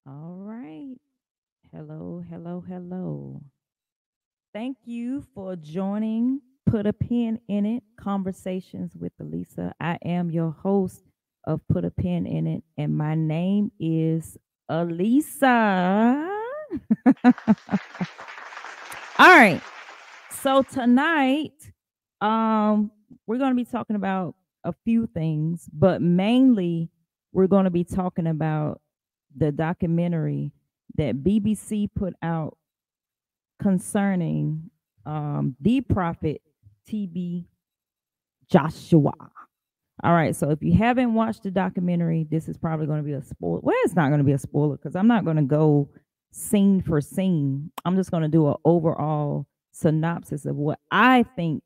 All right. Hello, hello, hello. Thank you for joining Put a Pin in It Conversations with Elisa. I am your host of Put a Pin in It, and my name is Elisa. All right. So tonight, we're going to be talking about a few things, but mainly we're going to be talking about the documentary that BBC put out concerning the prophet TB Joshua. All right, so if you haven't watched the documentary, this is probably going to be a spoiler. Well, it's not going to be a spoiler because I'm not going to go scene for scene. I'm just going to do an overall synopsis of what I think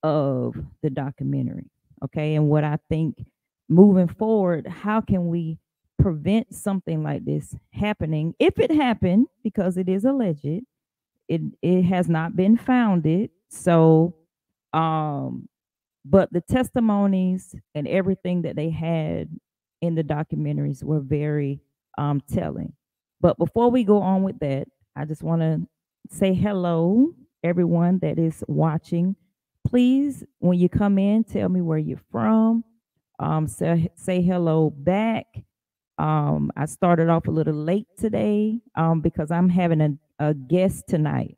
of the documentary. Okay, and what I think moving forward, how can we prevent something like this happening if it happened, because it is alleged. It has not been founded. So but the testimonies and everything that they had in the documentaries were very telling. But before we go on with that, I just want to say hello, everyone that is watching. Please, when you come in, tell me where you're from. Say hello back. I started off a little late today because I'm having a guest tonight,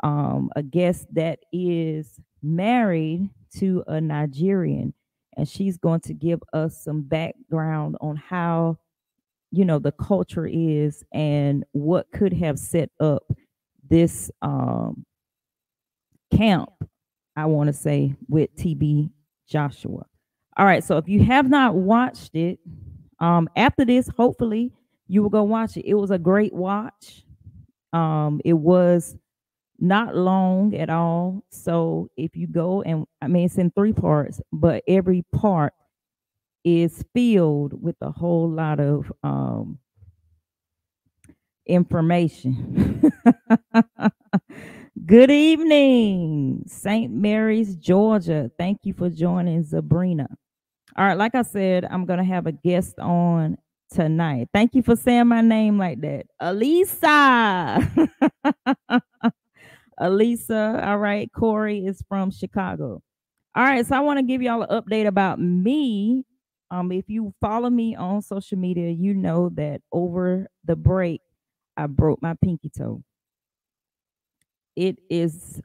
a guest that is married to a Nigerian, and she's going to give us some background on how, the culture is and what could have set up this camp, I want to say, with TB Joshua. All right, so if you have not watched it, after this, hopefully you will go watch it. It was a great watch. It was not long at all. So if you go, and I mean, it's in 3 parts, but every part is filled with a whole lot of information. Good evening, St. Mary's, Georgia. Thank you for joining, Sabrina. All right, like I said, I'm going to have a guest on tonight. Thank you for saying my name like that. Elisa. Elisa. All right, Corey is from Chicago. All right, so I want to give y'all an update about me. If you follow me on social media, you know that over the break, I broke my pinky toe. It is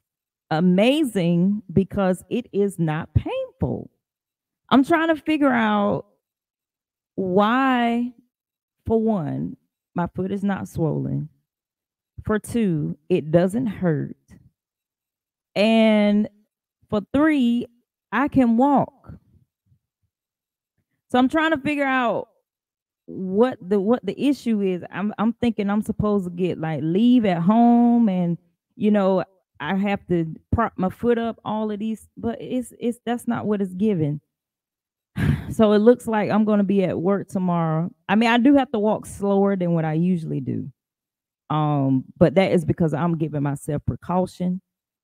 amazing because it is not painful. I'm trying to figure out why, for one, my foot is not swollen. For two, it doesn't hurt. And for three, I can walk. So I'm trying to figure out what the issue is. I'm thinking I'm supposed to get like leave at home, and I have to prop my foot up, all of these, but it's that's not what it's given. So it looks like I'm going to be at work tomorrow. I mean, I do have to walk slower than what I usually do. But that is because I'm giving myself precaution.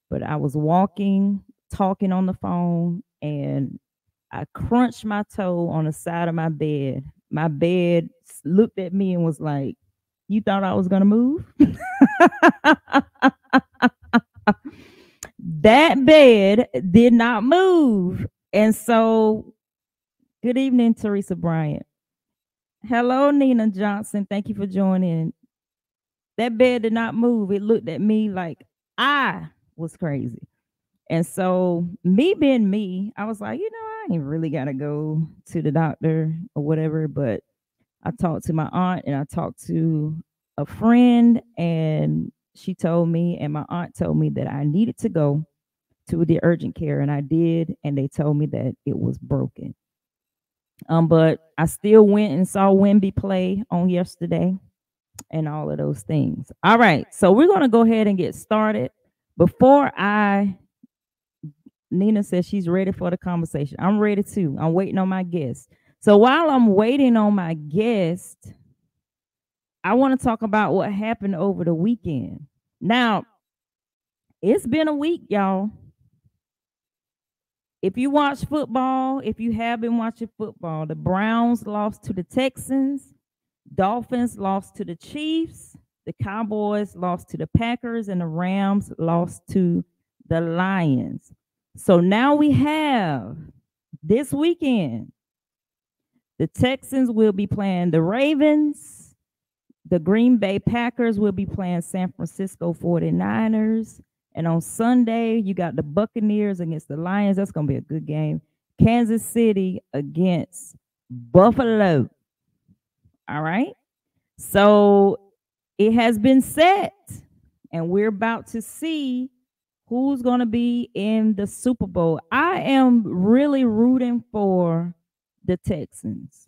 But I was walking, talking on the phone, and I crunched my toe on the side of my bed. My bed looked at me and was like, "You thought I was going to move?" That bed did not move. And so, good evening, Teresa Bryant. Hello, Nina Johnson. Thank you for joining. That bed did not move. It looked at me like I was crazy. And so, me being me, I was like, I ain't really got to go to the doctor or whatever. But I talked to my aunt and I talked to a friend, and she told me and my aunt told me that I needed to go to the urgent care, and I did, and they told me that it was broken. But I still went and saw Wemby play on yesterday and all of those things. All right, so we're gonna go ahead and get started. Before I Nina says she's ready for the conversation. I'm ready too. I'm waiting on my guest. So while I'm waiting on my guest, I want to talk about what happened over the weekend. Now, it's been a week, y'all. If you watch football, if you have been watching football, the Browns lost to the Texans, Dolphins lost to the Chiefs, the Cowboys lost to the Packers, and the Rams lost to the Lions. So now we have this weekend, the Texans will be playing the Ravens. The Green Bay Packers will be playing San Francisco 49ers. And on Sunday, you got the Buccaneers against the Lions. That's going to be a good game. Kansas City against Buffalo. All right. So it has been set, and we're about to see who's going to be in the Super Bowl. I am really rooting for the Texans.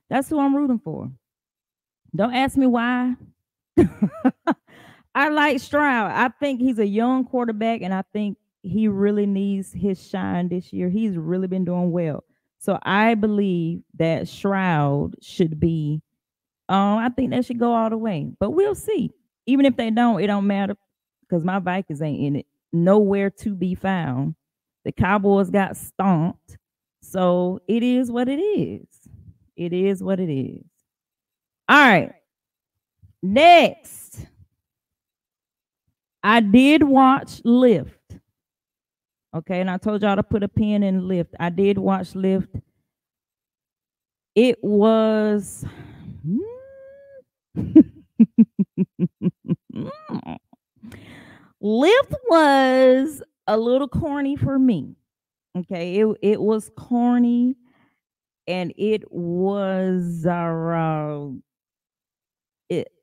That's who I'm rooting for. Don't ask me why. I like Stroud. I think he's a young quarterback, and I think he really needs his shine this year. He's really been doing well. So I believe that Stroud should be, I think they should go all the way. But we'll see. Even if they don't, it don't matter because my Vikings ain't in it. Nowhere to be found. The Cowboys got stomped. So it is what it is. It is what it is. All right. Next, I did watch Lift. Okay, and I told y'all to put a pin in Lift. I did watch Lift. It was Lift was a little corny for me. Okay, it was corny, and it was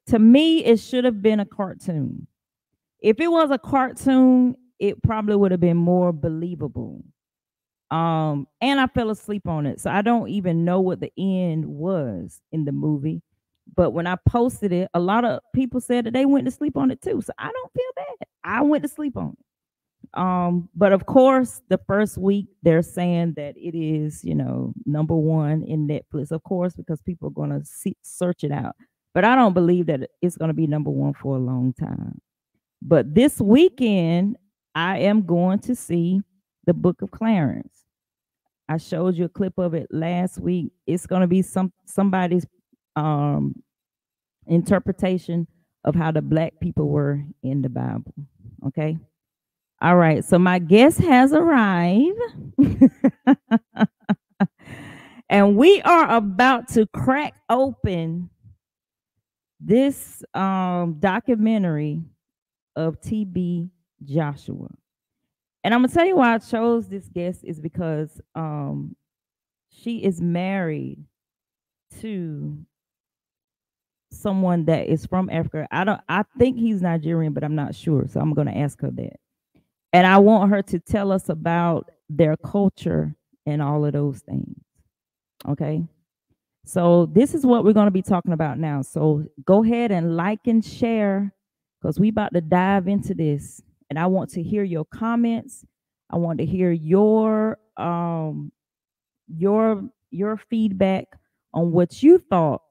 to me it should have been a cartoon. If it was a cartoon, it probably would have been more believable. And I fell asleep on it, so I don't even know what the end was in the movie. But when I posted it, a lot of people said that they went to sleep on it too. So I don't feel bad. I went to sleep on it. But of course, the first week they're saying that it is, number one in Netflix, of course, because people are going to search it out. But I don't believe that it's going to be number one for a long time. But this weekend, I am going to see the Book of Clarence. I showed you a clip of it last week. It's going to be somebody's interpretation of how the black people were in the Bible. Okay. All right. So my guest has arrived. And we are about to crack open this documentary of TB Joshua. And I'm going to tell you why I chose this guest is because she is married to someone that is from Africa. I think he's Nigerian, but I'm not sure. So I'm going to ask her that. And I want her to tell us about their culture and all of those things. Okay. So this is what we're going to be talking about now. So go ahead and like and share because we about to dive into this. And I want to hear your comments. I want to hear your feedback on what you thought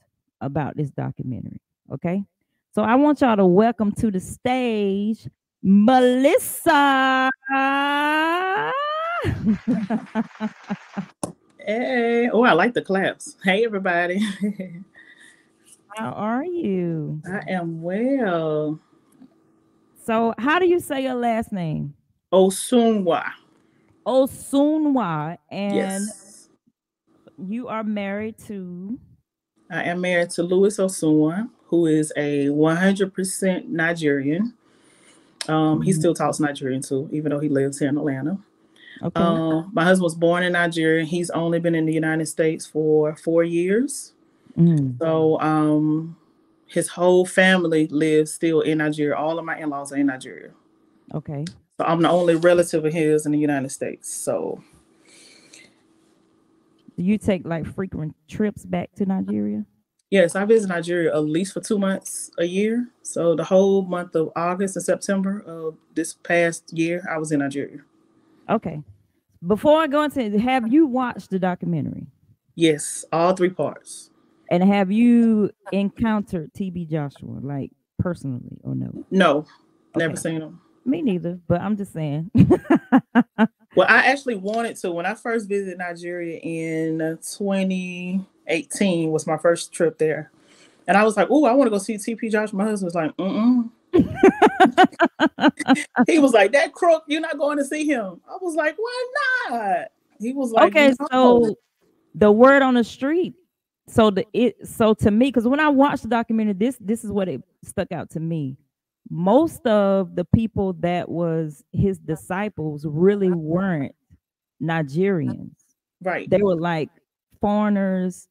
about this documentary. Okay. So I want y'all to welcome to the stage Melissa. Hey, oh, I like the claps. Hey, everybody. How are you? I am well. So, how do you say your last name? Osunwa. Osunwa, and Yes. you are married to. I am married to Louis Osunwa, who is a 100% Nigerian. He still talks Nigerian too, even though he lives here in Atlanta. Okay. My husband was born in Nigeria. He's only been in the United States for 4 years. So his whole family lives still in Nigeria. All of my in-laws are in Nigeria. Okay. So I'm the only relative of his in the United States. So Do you take like frequent trips back to Nigeria? yes, I visit Nigeria at least for 2 months a year. So the whole month of August and September of this past year, I was in Nigeria. Okay. Before I go into, have you watched the documentary? Yes, all three parts. And have you encountered TB Joshua, like personally, or no? No, never Okay. seen them. Me neither, but I'm just saying. Well, I actually wanted to. When I first visited Nigeria in 2018 was my first trip there. And I was like, oh, I want to go see TP Josh. My husband was like, mm-mm. He was like, that crook, you're not going to see him. I was like, why not? He was like, Okay, no. so the word on the street. So to me, because when I watched the documentary, this is what it stuck out to me. Most of the people that was his disciples really weren't Nigerians. Right, They were like foreigners,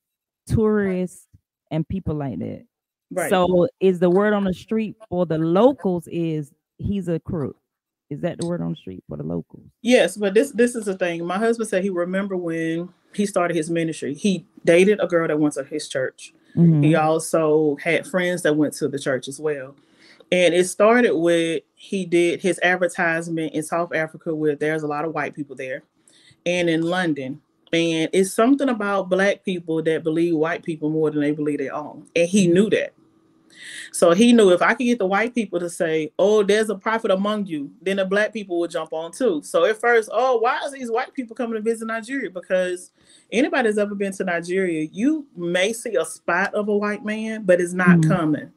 tourists, and people like that. right. So is the word on the street for the locals is he's a crook? Is that the word on the street for the locals? Yes, but this is the thing. My husband said he remember when he started his ministry. He dated a girl that went to his church. He Mm-hmm. also had friends that went to the church as well. And it started with he did his advertisement in South Africa where there's a lot of white people there and in London. And it's something about black people that believe white people more than they believe their own. And he knew that. So he knew if I could get the white people to say, oh, there's a prophet among you, then the black people would jump on too. So at first, oh, why is these white people coming to visit Nigeria? Because anybody that's ever been to Nigeria, you may see a spot of a white man, but it's not Mm-hmm. common.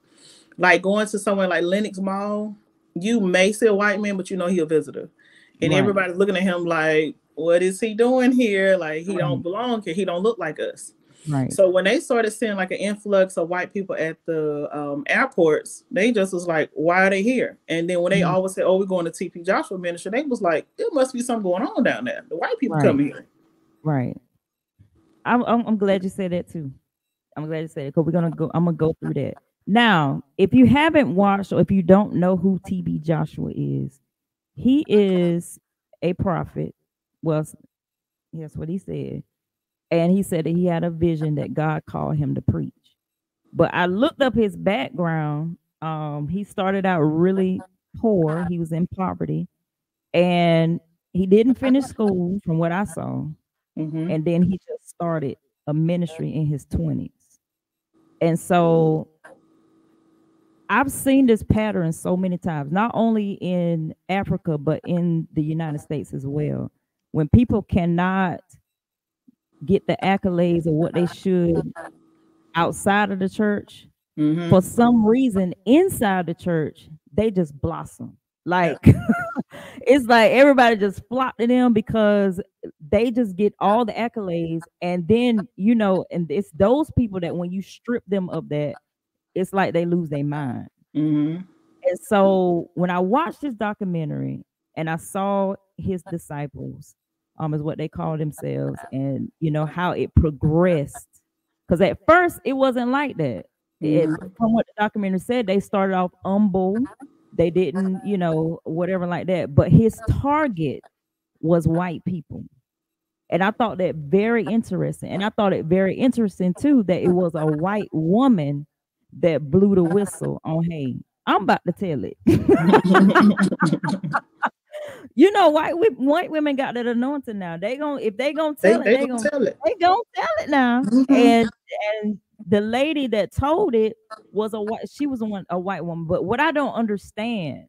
Like going to somewhere like Lenox Mall, you may see a white man, but you know he a visitor. And Right, everybody's looking at him like, what is he doing here? Like he don't right, belong here. He don't look like us. right. So when they started seeing like an influx of white people at the airports, they just was like, why are they here? And then when they Mhm. always said, oh, we're going to TP Joshua ministry, they was like, there must be something going on down there. The white people Right, coming here. right. I'm glad you said that too. I'm glad you said it because we're gonna go. I'm gonna go through that now. If you haven't watched or if you don't know who TB Joshua is, he is a prophet. Well, that's what he said, and he said that he had a vision that God called him to preach. But I looked up his background. He started out really poor. He was in poverty, and he didn't finish school, from what I saw. Mm-hmm. And then he just started a ministry in his 20s. And so I've seen this pattern so many times, not only in Africa, but in the United States as well. When people cannot get the accolades of what they should outside of the church, for Mm-hmm. some reason inside the church, they just blossom. Yeah. Like it's like everybody just flock to them because they just get all the accolades. And then, and it's those people that when you strip them of that, it's like they lose their mind. Mm-hmm. And so when I watched this documentary and I saw his disciples, is what they call themselves, and how it progressed. Because at first it wasn't like that. Mm-hmm. From what the documentary said, they started off humble. They didn't, whatever like that. But his target was white people. And I thought that very interesting. And I thought it very interesting too that it was a white woman that blew the whistle on, hey, I'm about to tell it. White women got that anointing now. They gon' if they gonna they tell it, they gonna tell it. they gonna tell it now. Mm-hmm. And the lady that told it was she was a white woman. But what I don't understand,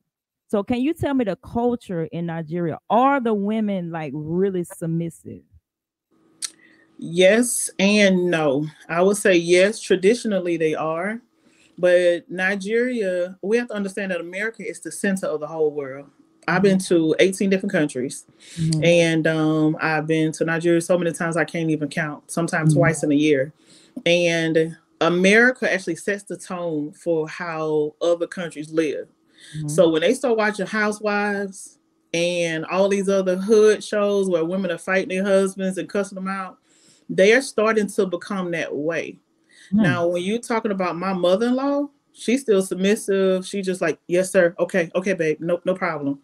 so can you tell me the culture in Nigeria? Are the women like really submissive? Yes and no. I would say yes. Traditionally, they are. But Nigeria, we have to understand that America is the center of the whole world. I've been Mm-hmm. to 18 different countries, Mm-hmm. and I've been to Nigeria so many times I can't even count, sometimes Mm-hmm. twice in a year. And America actually sets the tone for how other countries live. Mm-hmm. So when they start watching Housewives and all these other hood shows where women are fighting their husbands and cussing them out, they are starting to become that way. Mm-hmm. Now, when you're talking about my mother-in-law, She's still submissive. She just like, yes, sir. Okay, okay, babe. No problem.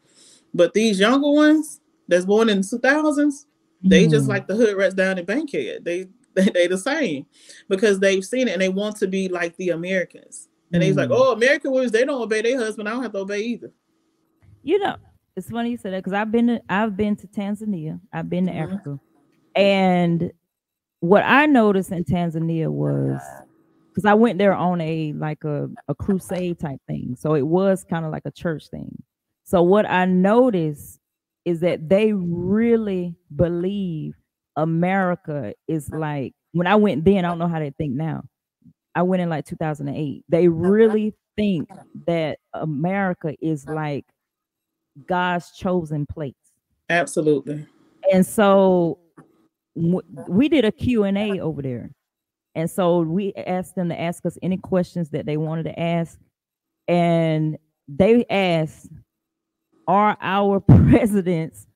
But these younger ones that's born in the 2000s, they just Mm-hmm. like the hood rats down in Bankhead. They the same because they've seen it and they want to be like the Americans. And they's like, Mm. oh, American women, they don't obey their husband. I don't have to obey either. You know, it's funny you said that because I've been to Tanzania, I've been to Mm-hmm. Africa, and what I noticed in Tanzania was because I went there on a crusade type thing, so it was kind of like a church thing. So what I noticed is that they really believe America is like when I went then. I don't know how they think now. I went in like 2008. They really think that America is like God's chosen place. Absolutely. And so we did a Q&A over there. And so we asked them to ask us any questions that they wanted to ask. And they asked, are our presidents,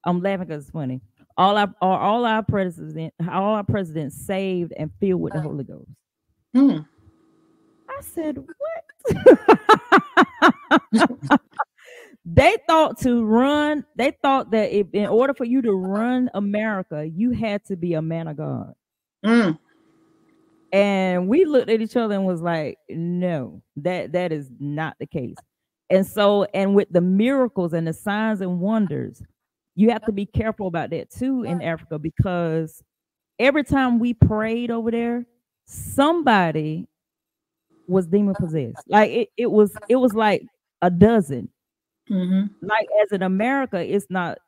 I'm laughing because it's funny, all our presidents saved and filled with the Holy Ghost? Hmm. I said, what? They thought that if in order for you to run America, you had to be a man of God. Mm. And we looked at each other and was like, no, that is not the case. And so, and with the miracles and the signs and wonders, you have to be careful about that too in Africa, because every time we prayed over there, somebody was demon possessed. Like it was like a dozen. Mm-hmm. Like as in America, it's not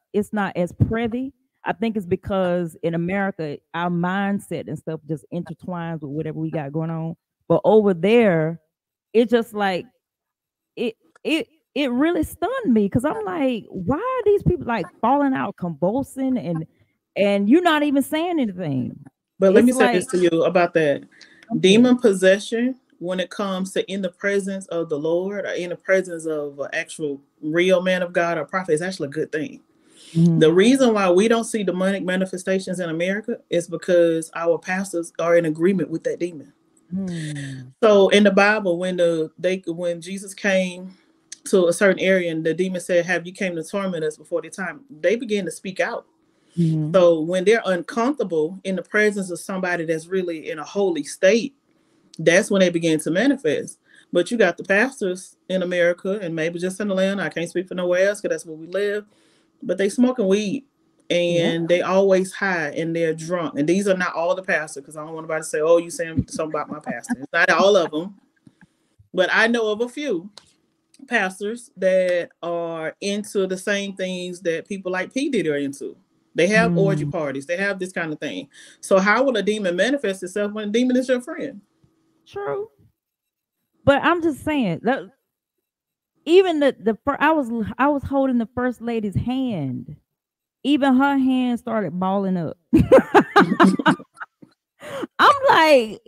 as privy. I think it's because in America, our mindset and stuff just intertwines with whatever we got going on. But over there, it just like it it it really stunned me because I'm like, why are these people like falling out, convulsing, and you're not even saying anything? But let me It's say this like to you about that okay, demon possession. When it comes to in the presence of the Lord or in the presence of an actual real man of God or prophet, is actually a good thing. The mhm, reason why we don't see demonic manifestations in America is because our pastors are in agreement with that demon. mm, So in the Bible, when Jesus came to a certain area and the demon said, "Have you came to torment us before the time?" They began to speak out. mhm, So when they're uncomfortable in the presence of somebody that's really in a holy state, that's when they begin to manifest. But you got the pastors in America and maybe just in the land. I can't speak for nowhere else because that's where we live. But they smoking weed yeah, and they always high and they're drunk. And these are not all the pastors because I don't want anybody to say, "Oh, you saying something about my pastor." It's not all of them, but I know of a few pastors that are into the same things that people like P Diddy are into. They have orgy mm, parties. They have this kind of thing. So how will a demon manifest itself when a demon is your friend? true. But I'm just saying that even I was holding the first lady's hand. Even her hand started balling up. I'm like,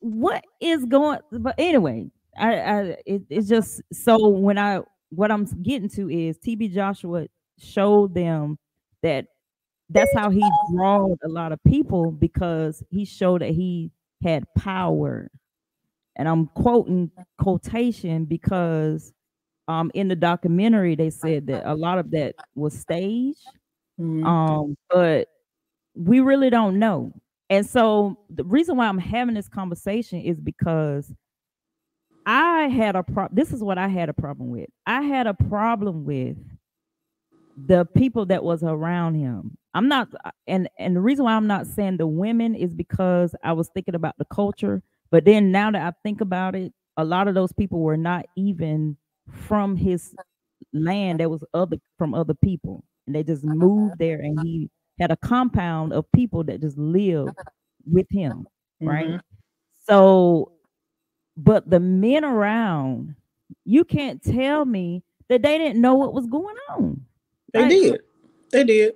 what is going? But anyway, it's just so when I what I'm getting to is TB Joshua showed them that that's how he drawed a lot of people because he showed that he had power. And I'm quoting quotation because in the documentary they said that a lot of that was staged. Mm-hmm. But we really don't know. And so the reason why I'm having this conversation is because this is what I had a problem with. I had a problem with the people that was around him. I'm not and the reason why I'm not saying the women is because I was thinking about the culture, but then now that I think about it, a lot of those people were not even from his land. That was other from other people. And they just moved there and he had a compound of people that just lived with him, right? Mm-hmm. So, but the men around, you can't tell me that they didn't know what was going on. They Like, did. They did.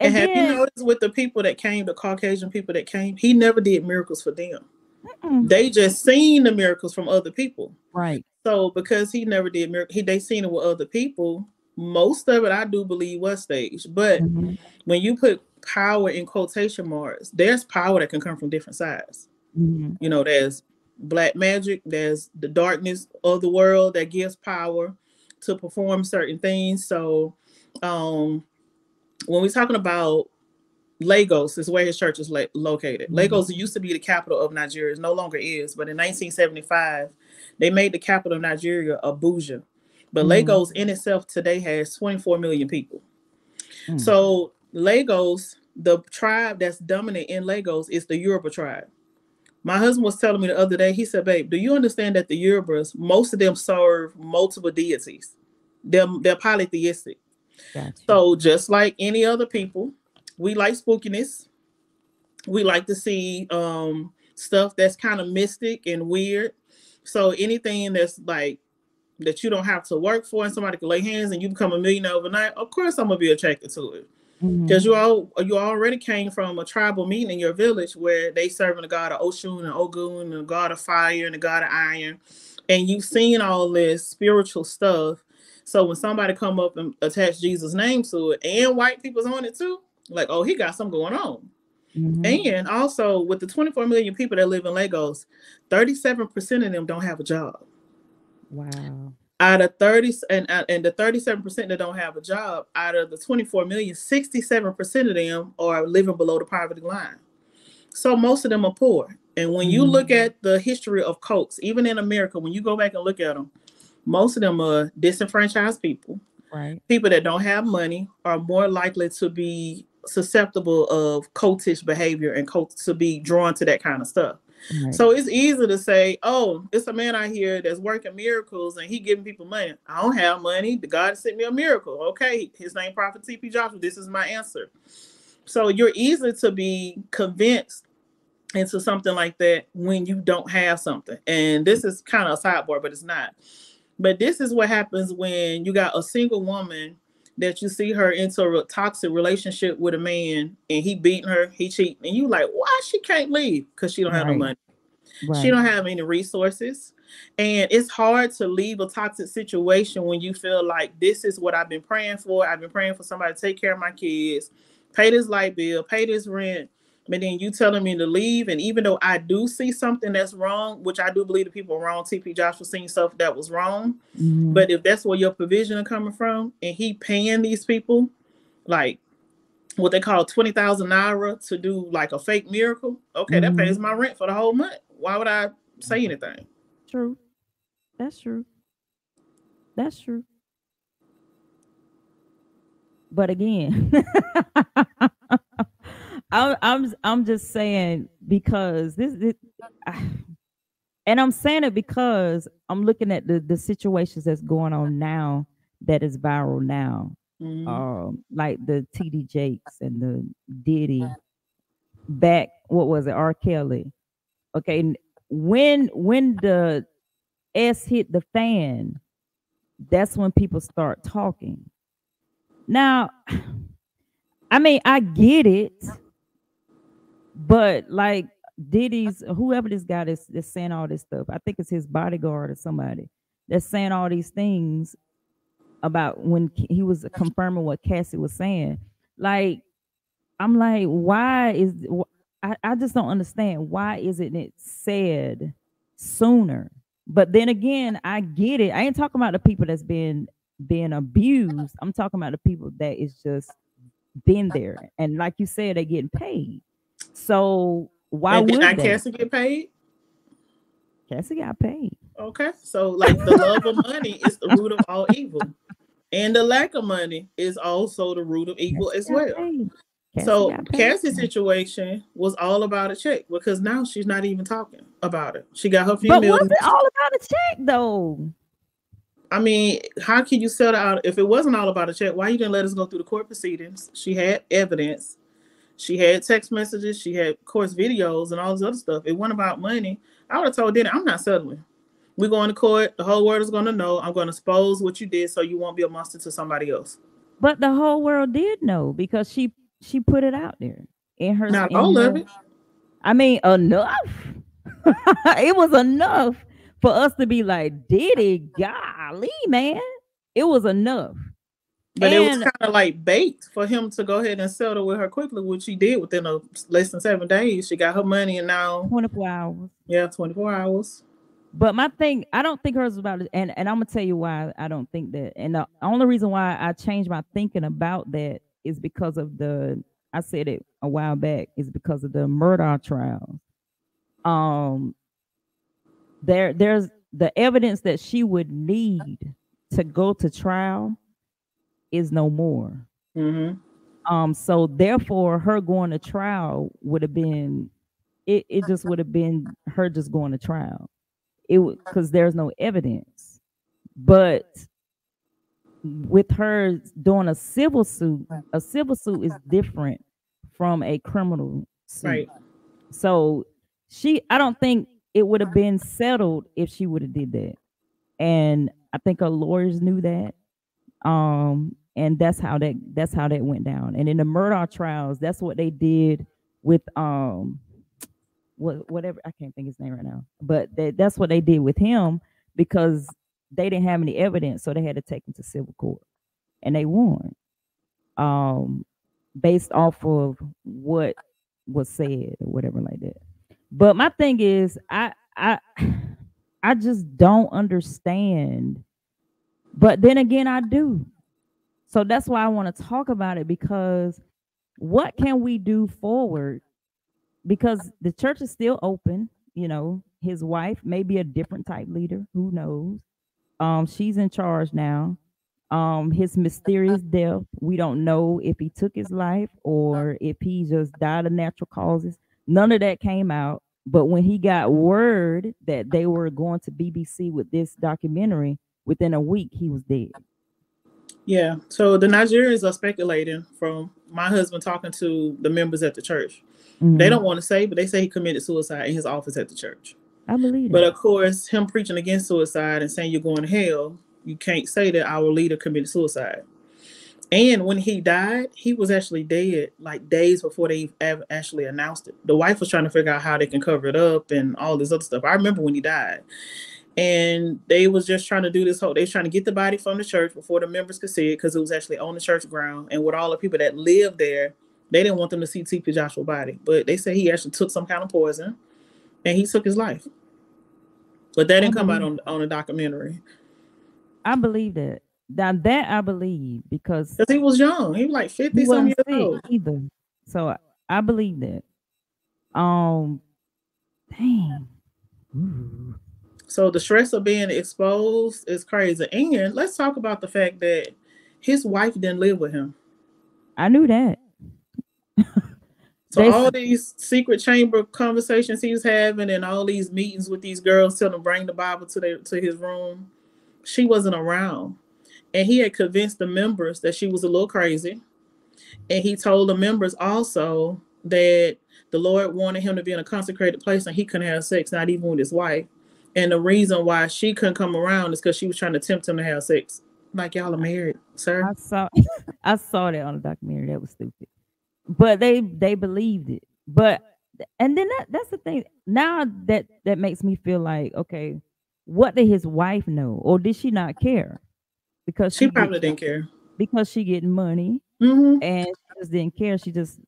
And and have you then, noticed with the people that came, the Caucasian people that came, he never did miracles for them. mm-mm, They just seen the miracles from other people. right. So because he never did miracles, they seen it with other people. Most of it, I do believe, was staged. But Hmm. when you put power in quotation marks, there's power that can come from different sides. Hmm. There's black magic. There's the darkness of the world that gives power to perform certain things. So um, when we're talking about Lagos, is where his church is located. Mhm. Lagos used to be the capital of Nigeria. It no longer is, but in 1975, they made the capital of Nigeria Abuja. But Mhm. Lagos in itself today has 24 million people. Mm. So Lagos, the tribe that's dominant in Lagos is the Yoruba tribe. My husband was telling me the other day, he said, babe, do you understand that the Yorubas, most of them serve multiple deities? They're polytheistic. Got you. So just like any other people, we like spookiness. We like to see stuff that's kind of mystic and weird. So anything that's like that you don't have to work for and somebody can lay hands and you become a millionaire overnight, of course I'm gonna be attracted to it. Because Mhm. you already came from a tribal meeting in your village where they serving the god of Oshun and Ogun and the god of fire and the god of iron, and you've seen all this spiritual stuff. So when somebody come up and attach Jesus' name to it, and white people's on it too, like, oh, he got something going on. Mhm. And also with the 24 million people that live in Lagos, 37% of them don't have a job. Wow. Out of 30 and the 37% that don't have a job, out of the 24 million, 67% of them are living below the poverty line. So most of them are poor. And when you Mhm. look at the history of cults, even in America, when you go back and look at them, most of them are disenfranchised people. Right. People that don't have money are more likely to be susceptible of cultish behavior and to be drawn to that kind of stuff. Right. So it's easy to say, oh, it's a man out here that's working miracles and he giving people money. I don't have money. The God sent me a miracle. Okay, his name Prophet T.P. Joshua. This is my answer. So you're easy to be convinced into something like that when you don't have something. And this is kind of a sidebar, but it's not. But this is what happens when you got a single woman that you see her into a toxic relationship with a man and he beating her, he cheating, and you like, why she can't leave? Because she don't have no Right. money. She Right. don't have any resources. And it's hard to leave a toxic situation when you feel like this is what I've been praying for. I've been praying for somebody to take care of my kids, pay this light bill, pay this rent. But then you telling me to leave. And even though I do see something that's wrong, which I do believe the people wrong, TP Joshua seen stuff that was wrong. Mhm. But if that's where your provision are coming from and he paying these people like what they call 20,000 naira to do like a fake miracle, okay, that pays Mhm. my rent for the whole month. Why would I say anything? True. That's true. That's true. But again, I'm just saying because this and I'm saying it because I'm looking at the situations that's going on now that is viral now. Mm-hmm. Like the TD Jakes and the Diddy back, what was it, R. Kelly. Okay, when the S hit the fan, that's when people start talking. Now, I mean, I get it, but like Diddy's whoever this guy that's saying all this stuff, I think it's his bodyguard or somebody that's saying all these things about when he was confirming what Cassie was saying. Like, I'm like, why is I just don't understand why isn't it said sooner? But then again, I get it. I ain't talking about the people that's being abused. I'm talking about the people that is just been there. And like you said, they're getting paid. So why And did would I they? Cassie get paid? Cassie got paid. Okay, so like the love of money is the root of all evil, and the lack of money is also the root of evil Cassie as got well. paid. Cassie So got paid. Cassie's situation was all about a check because now she's not even talking about it. She got her few But was it millions. all about a check though? I mean, how can you sell it out if it wasn't all about a check? Why you didn't let us go through the court proceedings? She had evidence. She had text messages. She had, of course, videos and all this other stuff. It wasn't about money. I would have told Denny, I'm not settling. We're going to court. The whole world is going to know. I'm going to expose what you did so you won't be a monster to somebody else. But the whole world did know because she put it out there Not in all of her. it. I mean, enough. It was enough for us to be like, Diddy, golly, man. It was enough. But it was And kind of like bait for him to go ahead and settle with her quickly, which he did within less than 7 days. She got her money, and now, 24 hours. yeah, 24 hours. But my thing, I don't think hers was about it. And I'm gonna tell you why I don't think that. And the only reason why I changed my thinking about that is because of I said it a while back, is because of the murder trials. Um, there's the evidence that she would need to go to trial is no more. Mm-hmm. So therefore, her going to trial would have been it just would have been her just going to trial. It would, because there's no evidence. But with her doing a civil suit is different from a criminal suit. Right. So I don't think it would have been settled if she would have did that. And I think her lawyers knew that. And that's how that went down. And in the murder trials, that's what they did with whatever, I can't think his name right now, but that's what they did with him, because they didn't have any evidence, so they had to take him to civil court, and they won, um, based off of what was said or whatever like that. But my thing is, I just don't understand. But then again, I do. So that's why I want to talk about it, because what can we do forward, because the church is still open. His wife may be a different type leader, who knows. She's in charge now. His mysterious death, we don't know if he took his life or if he just died of natural causes. None of that came out. But when he got word that they were going to BBC with this documentary, within a week he was dead. Yeah. So the Nigerians are speculating, from my husband talking to the members at the church. They don't want to say, but they say he committed suicide in his office at the church. I believe But it. of course, him preaching against suicide and saying you're going to hell, you can't say that our leader committed suicide. And when he died, he was actually dead like days before they actually announced it. The wife was trying to figure out how they can cover it up and all this other stuff. I remember when he died. And they was just trying to do this whole, they was trying to get the body from the church before the members could see it, because it was actually on the church ground. And with all the people that lived there, they didn't want them to see TP Joshua's body. But they said he actually took some kind of poison and he took his life. But that didn't come out on a documentary. I believe that. Now that I believe, because he was young. He was like 50 some years old either. So I believe that. Dang. Ooh. So the stress of being exposed is crazy. And let's talk about the fact that his wife didn't live with him. I knew that. So all these secret chamber conversations he was having, and all these meetings with these girls telling him bring the Bible to his room, she wasn't around. And he had convinced the members that she was a little crazy. And he told the members also that the Lord wanted him to be in a consecrated place and he couldn't have sex, not even with his wife. And the reason why she couldn't come around is because she was trying to tempt him to have sex. Like, y'all are married, sir. I saw that on the documentary. That was stupid. But they believed it. But and then that's the thing. Now that makes me feel like, okay, what did his wife know, or did she not care? Because she probably didn't care, because she getting money, mm-hmm. and she just didn't care. She just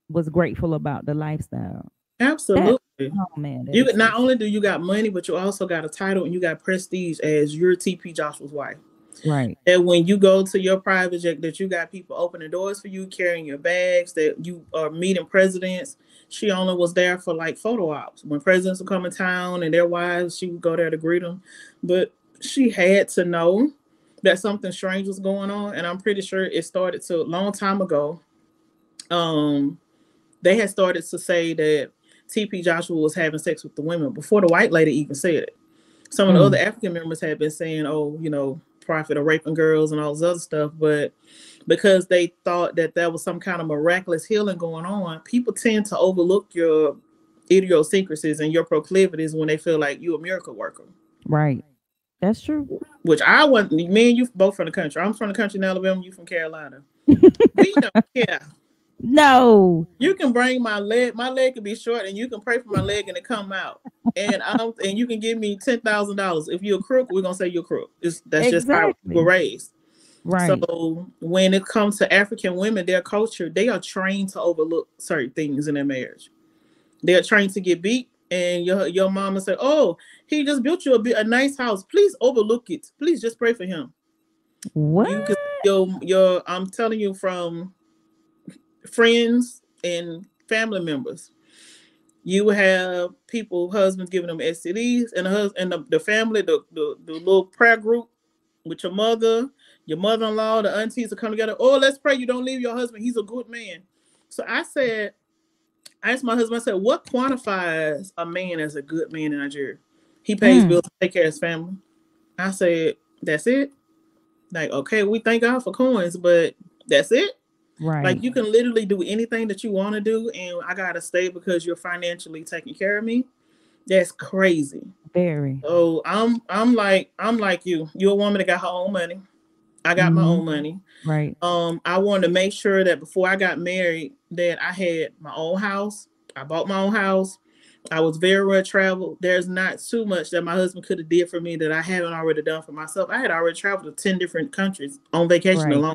was grateful about the lifestyle. Absolutely. Oh man, you not only do you got money, but you also got a title and you got prestige as your TP Joshua's wife. Right. And when you go to your private jet, that you got people opening doors for you, carrying your bags, that you are meeting presidents. She only was there for like photo ops. When presidents would come in town and their wives, she would go there to greet them. But she had to know that something strange was going on. And I'm pretty sure it started a long time ago. They had started to say that TP Joshua was having sex with the women before the white lady even said it. Some of the other African members had been saying, oh, prophet are raping girls and all this other stuff. But because they thought that there was some kind of miraculous healing going on, people tend to overlook your idiosyncrasies and your proclivities when they feel like you're a miracle worker. Right. That's true. Which I wasn't. Me and you both from the country. I'm from the country in Alabama. You from Carolina. We don't care. No. You can bring my leg. My leg can be short, and you can pray for my leg, and it come out. And you can give me $10,000. If you're a crook, we're gonna say you're a crook. That's exactly. Just how we're raised. Right. So when it comes to African women, their culture, they are trained to overlook certain things in their marriage. They're trained to get beat, and your mama say, "Oh, he just built you a nice house. Please overlook it. Please just pray for him." What? You can your I'm telling you from friends and family members. You have people, husbands giving them STDs, and the family, the little prayer group with your mother-in-law, the aunties will come together. Oh, let's pray you don't leave your husband. He's a good man. So I asked my husband, I said, what quantifies a man as a good man in Nigeria? He pays Mm, bills to take care of his family. I said, that's it? Like, okay, we thank God for coins, but that's it? Like, right. you can literally do anything that you want to do, and I got to stay because you're financially taking care of me. That's crazy. Very. So I'm like you. You're a woman that got her own money. I got my Mm-hmm. own money. Right. I wanted to make sure that before I got married, that I had my own house. I bought my own house. I was very well traveled. There's not too much that my husband could have did for me that I haven't already done for myself. I had already traveled to 10 different countries on vacation Right. alone.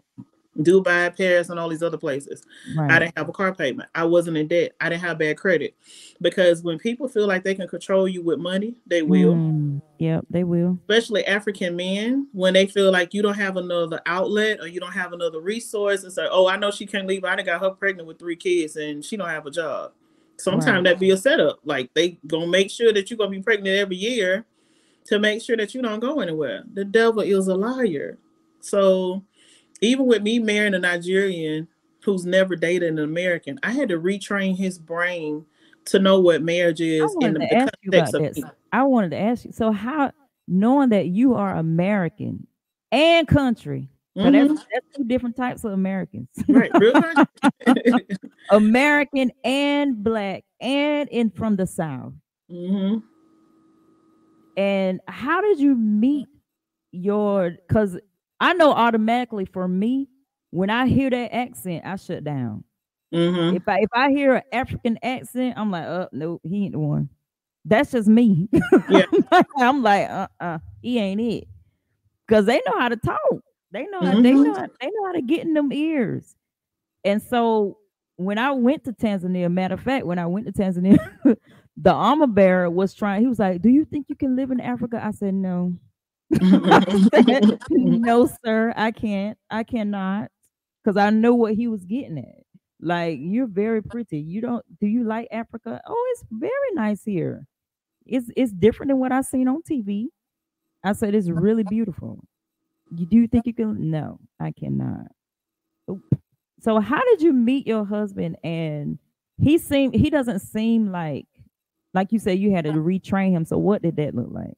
Dubai, Paris, and all these other places. I Right. didn't have a car payment. I wasn't in debt. I didn't have bad credit. Because when people feel like they can control you with money, they will. Mm. Yep, they will. Especially African men, when they feel like you don't have another outlet or you don't have another resource, and say, "Oh, I know she can't leave. I done got her pregnant with 3 kids and she don't have a job." Sometimes Right. that be a setup. Like they gonna make sure that you're gonna be pregnant every year to make sure that you don't go anywhere. The devil is a liar. So even with me marrying a Nigerian who's never dated an American, I had to retrain his brain to know what marriage I is in wanted to the ask you context about of this. me. I wanted to ask you. So how, knowing that you are American and country, because Mm-hmm. that's two different types of Americans. Right, real country. American and black and in from the South. Mm-hmm. And how did you meet your, because I know automatically for me, when I hear that accent, I shut down. Mm-hmm. If I hear an African accent, I'm like, no, he ain't the one. That's just me. Yeah. I'm like, he ain't it. Because they know how to talk. Mm-hmm. They know how to get in them ears. And so when I went to Tanzania, matter of fact, when I went to Tanzania, the armor bearer was trying, he was like, "Do you think you can live in Africa?" I said, "No." I said, "No, sir, I can't. I cannot." Because I know what he was getting at. Like, you're very pretty. You don't do you like Africa? Oh, it's very nice here. It's different than what I've seen on TV. I said it's really beautiful. You do think you can? No, I cannot. Oop. So how did you meet your husband? And he doesn't seem like you said you had to retrain him. So what did that look like?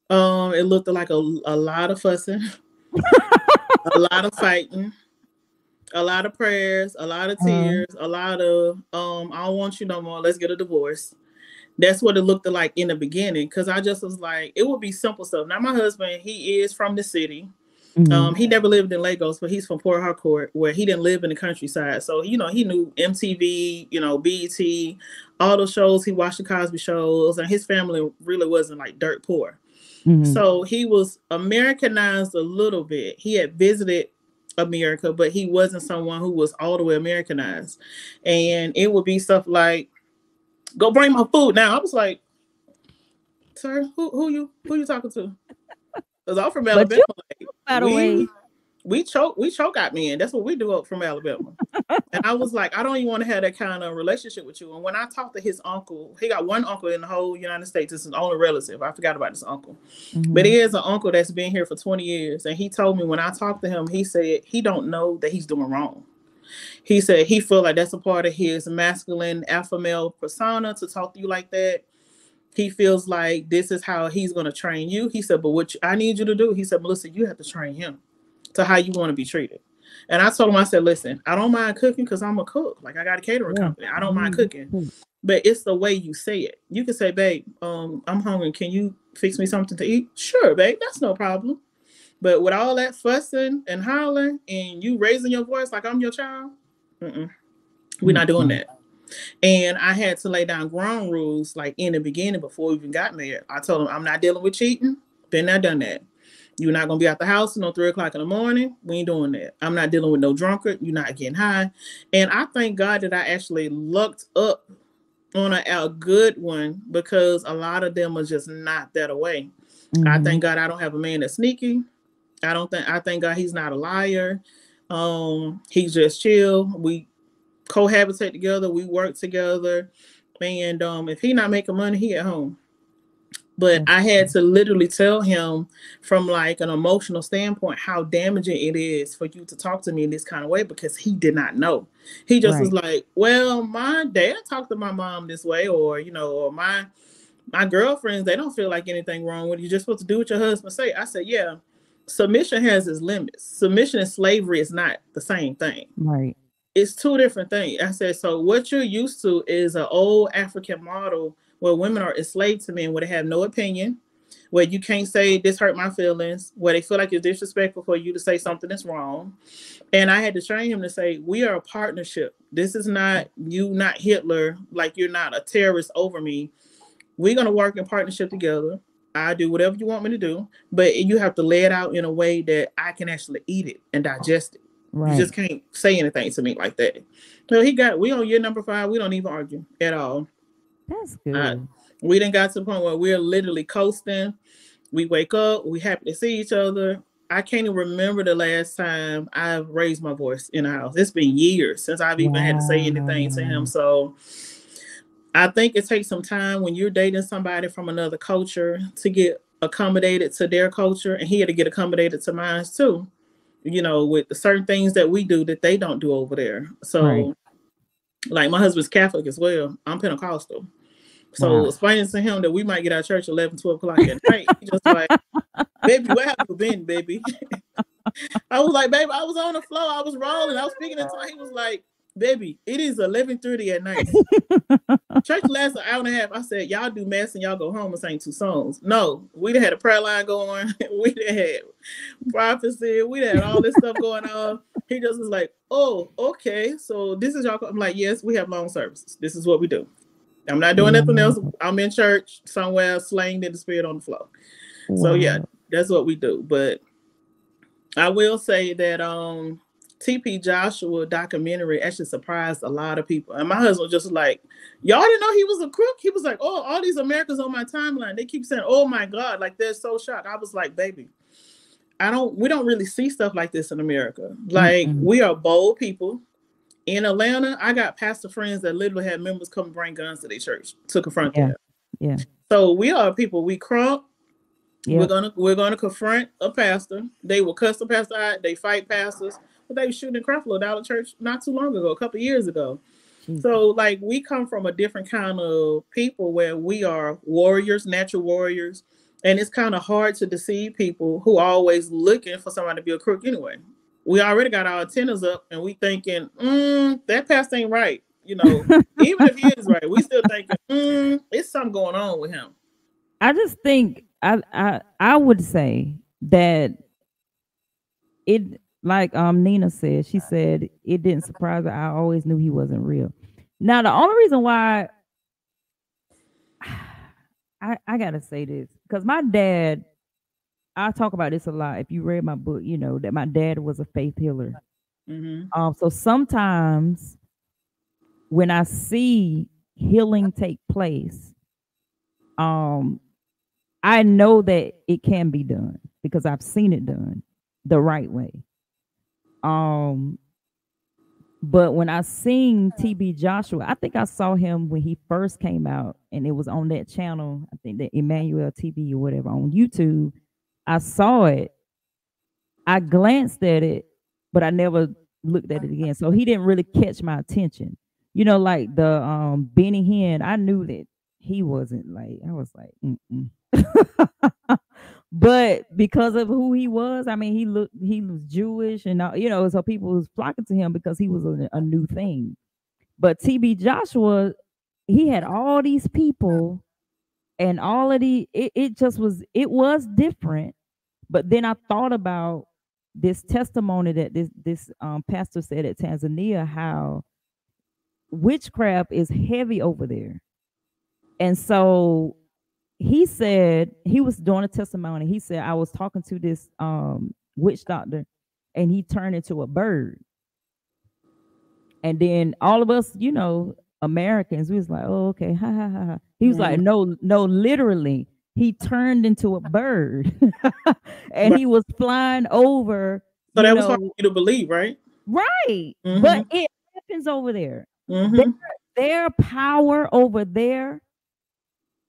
It looked like a lot of fussing, a lot of fighting, a lot of prayers, a lot of Uh, tears, a lot of I don't want you no more. Let's get a divorce. That's what it looked like in the beginning, because I just was like, it would be simple stuff. Now my husband, he is from the city. mhm. He never lived in Lagos, but he's from Port Harcourt, where he didn't live in the countryside. So he knew MTV, BET, all those shows. He watched the Cosby shows, and his family really wasn't like dirt poor. Mhm. So he was Americanized a little bit. He had visited America, but he wasn't someone who was all the way Americanized. And it would be stuff like, "Go bring my food now." I was like, "Sir, who you talking to?" Because I'm from But Alabama. you, Like, by the way, we choke out men. That's what we do up from Alabama. And I was like, I don't even want to have that kind of relationship with you. And when I talked to his uncle, he got one uncle in the whole United States. It's his only relative. I forgot about this uncle. But mhm. he is an uncle that's been here for 20 years. And he told me when I talked to him, he said he don't know that he's doing wrong. He said he feel like that's a part of his masculine alpha male persona to talk to you like that. He feels like this is how he's going to train you. He said, but what I need you to do, he said, Melissa, you have to train him to how you want to be treated. And I told him, I said, listen, I don't mind cooking because I'm a cook. Like I got a catering Yeah. company. I don't mind Mhm. cooking. But it's the way you say it. You can say, babe, I'm hungry. Can you fix me something to eat? Sure, babe. That's no problem. But with all that fussing and hollering and you raising your voice like I'm your child, mm-mm, we're not doing Mm-mm. that. And I had to lay down ground rules like in the beginning before we even got married. I told him I'm not dealing with cheating. Been there, done that. You're not gonna be out the house no 3 o'clock in the morning. We ain't doing that. I'm not dealing with no drunkard. You're not getting high. And I thank God that I actually looked up on a good one, because a lot of them are just not that away. I Mm-hmm. thank God I don't have a man that's sneaky. I thank God he's not a liar. He's just chill. We cohabitate together, we work together. And if he not making money, he at home. But That's I had to literally tell him from like an emotional standpoint how damaging it is for you to talk to me in this kind of way, because he did not know. He just was right. like, well, my dad talked to my mom this way, or or my girlfriends, they don't feel like anything wrong with you. You're just supposed to do what your husband say. I said, yeah. Submission has its limits. Submission and slavery is not the same thing. Right. It's two different things. I said, so what you're used to is an old African model where women are enslaved to men, where they have no opinion, where you can't say this hurt my feelings, where they feel like it's disrespectful for you to say something that's wrong. And I had to train him to say, we are a partnership. This is not you, not Hitler, like you're not a terrorist over me. We're gonna work in partnership together. I do whatever you want me to do, but you have to lay it out in a way that I can actually eat it and digest it. You Right. just can't say anything to me like that. So we on year number 5. We don't even argue at all. That's Uh, good. we didn't got to the point where we're literally coasting. We wake up, we happy to see each other. I can't even remember the last time I've raised my voice in the house. It's been years since I've even had to say anything to him. Wow. So I think it takes some time when you're dating somebody from another culture to get accommodated to their culture, and he had to get accommodated to mine too. With the certain things that we do that they don't do over there. Right. So, like my husband's Catholic as well. I'm Pentecostal. So Wow. explaining to him that we might get out of church 11, 12 o'clock at night, he just like, baby, where have you been, baby? I was like, baby, I was on the floor. I was rolling. I was speaking in tongues. He was like, baby, it is 11:30 at night. Church lasts an hour and a half. I said, y'all do mass and y'all go home and sing 2 songs. No, we done had a prayer line going. We done had prophecy. We done had all this stuff going on. He just was like, oh, okay. So this is y'all. I'm like, yes, we have long services. This is what we do. I'm not doing nothing else. Wow. I'm in church somewhere, slaying in the spirit on the floor. So yeah, Wow. that's what we do. But I will say that TP Joshua documentary actually surprised a lot of people. And my husband just was like, y'all didn't know he was a crook? He was like, oh, all these Americans on my timeline, they keep saying, oh my God, like they're so shocked. I was like, baby, we don't really see stuff like this in America. Like, Mm-mm. we are bold people. In Atlanta, I got pastor friends that literally had members come and bring guns to their church to confront Yeah. them. Yeah. So we are people, we crunk. We're Yep. gonna we're gonna confront a pastor. They will cuss the pastor out. They fight pastors. But they were shooting in Creflo Dollar Church not too long ago, a couple of years ago. Jesus. So like we come from a different kind of people where we are warriors, natural warriors, and it's kind of hard to deceive people who are always looking for somebody to be a crook anyway. We already got our antennas up, and we thinking, that pastor ain't right. Even if he is right, we still thinking, it's something going on with him. I just think I would say that it, like Nina said, she said it didn't surprise her. I always knew he wasn't real. Now the only reason why I gotta say this, because my dad, I talk about this a lot. If you read my book, you know that my dad was a faith healer. Mm-hmm. So sometimes when I see healing take place, um, I know that it can be done because I've seen it done the right way. Um, but when I seen TB Joshua, I think I saw him when he first came out, and it was on that channel. I think that Emmanuel TV or whatever on YouTube. I saw it. I glanced at it, but I never looked at it again. So he didn't really catch my attention. Like the Benny Hinn, I knew that he wasn't like, I was like, mm-mm. But because of who he was, I mean, he was Jewish, and so people was flocking to him because he was a new thing. But TB Joshua, he had all these people and all of it was different. But then I thought about this testimony that this pastor said at Tanzania, how witchcraft is heavy over there. And so he said he was doing a testimony. He said I was talking to this witch doctor, and he turned into a bird. And then all of us, Americans, we was like, oh, okay, ha ha ha ha. He was like, Mhm. no, no, literally, he turned into a bird, and Right. he was flying over, So you that was hard know, for you to believe, right? right. But Mhm. it happens over there. Their, Mhm. their power over there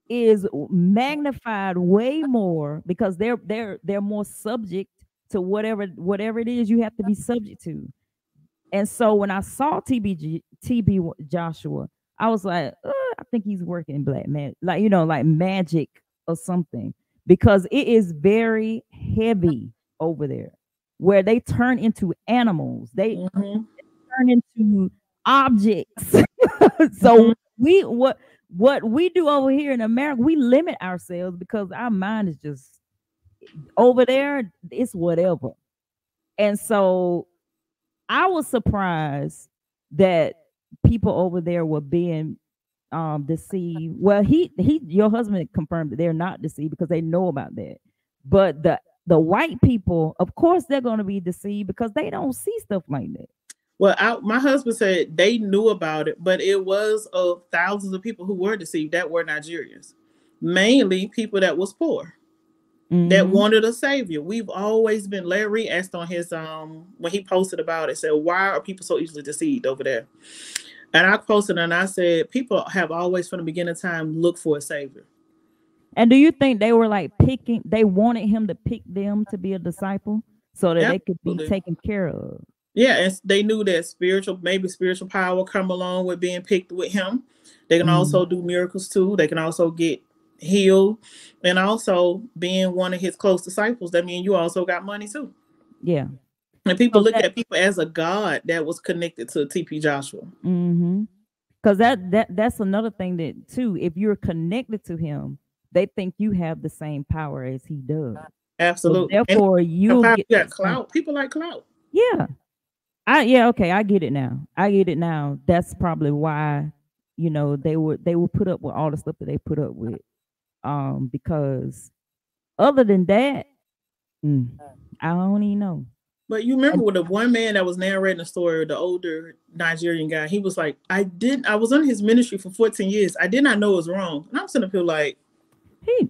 is magnified way more because they're more subject to whatever it is you have to be subject to. And so when I saw TB Joshua, I was like, I think he's working black man, like like magic or something, because it is very heavy over there, where they turn into animals, they Mhm. turn into objects. Mhm. So what we do over here in America, we limit ourselves because our mind is just over there. It's whatever, and so I was surprised that people over there were being deceived. Well, your husband confirmed that they're not deceived because they know about that. But the white people, of course, they're going to be deceived because they don't see stuff like that. Well, my husband said they knew about it, but it was of thousands of people who were deceived that were Nigerians, mainly people that was poor, that Mm-hmm. wanted a savior. We've always been. Larry asked on his when he posted about it, said, "Why are people so easily deceived over there?" And I posted and I said, "People have always, from the beginning of time, looked for a savior." And do you think they were like picking? They wanted him to pick them to be a disciple so that they could be Absolutely. taken care of. Yeah, and they knew that maybe spiritual power come along with being picked with him. They can Mm, also do miracles too. They can also get healed, and also being one of his close disciples. That means you also got money too. yeah. And people So looked that. at people as a god that was connected to TP Joshua. Mm-hmm. Because that's another thing that too. If you're connected to him, they think you have the same power as he does. So Absolutely. And therefore, you'll get you got that same. clout. People like clout. Yeah. Yeah. Okay. I get it now. I get it now. That's probably why they would put up with all the stuff that they put up with. Because other than that, mm, I don't even know. But you remember And with the one man that was narrating the story, the older Nigerian guy, he was like, I was on his ministry for 14 years. I did not know it was wrong. And I'm sitting up here like, he,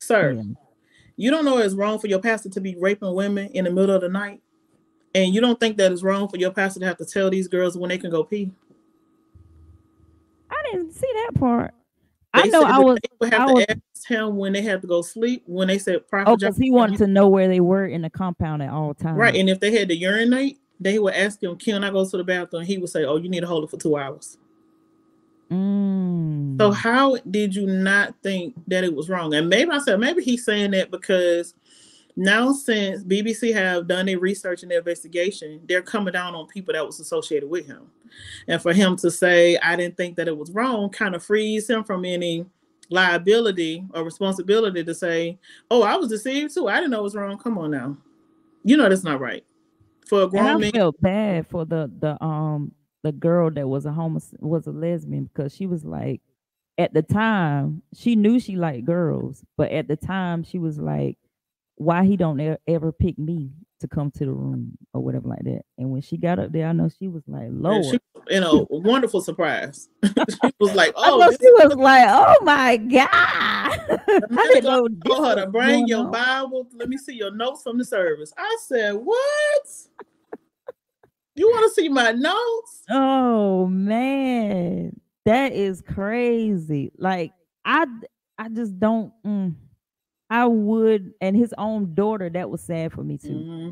sir, yeah. you don't know it's wrong for your pastor to be raping women in the middle of the night? And you don't think that it's wrong for your pastor to have to tell these girls when they can go pee? I didn't see that part. I They know said I that was they would have I to was ask him when they had to go sleep, when they said, oh, Prophet John, because he wanted to know where they were in the compound at all right. times. And if they had to urinate, they would ask him, can I go to the bathroom? He would say, oh, you need to hold it for 2 hours. So Mm. how did you not think that it was wrong? And maybe I said maybe he's saying that because now since BBC have done their research and their investigation, they're coming down on people that was associated with him. And for him to say, I didn't think that it was wrong, kind of frees him from any liability or responsibility to say, oh, I was deceived too. I didn't know it was wrong. Come on now. You know that's not right. For a And I grown man. felt bad for the girl that was a lesbian, because she was like, at the time she knew she liked girls, but at the time she was like, why he don't ever pick me to come to the room or whatever like that. And when she got up there, I know she was like, And she, Lord. a wonderful surprise. She was like, I oh, know this she is was like, oh my God. I the man of didn't God know this told her was to bring going your on. Bible. Let me see your notes from the service. I said, what? You want to see my notes? Oh man, that is crazy. Like I, I just don't. I would, and his own daughter. That was sad for me too. Mm-hmm.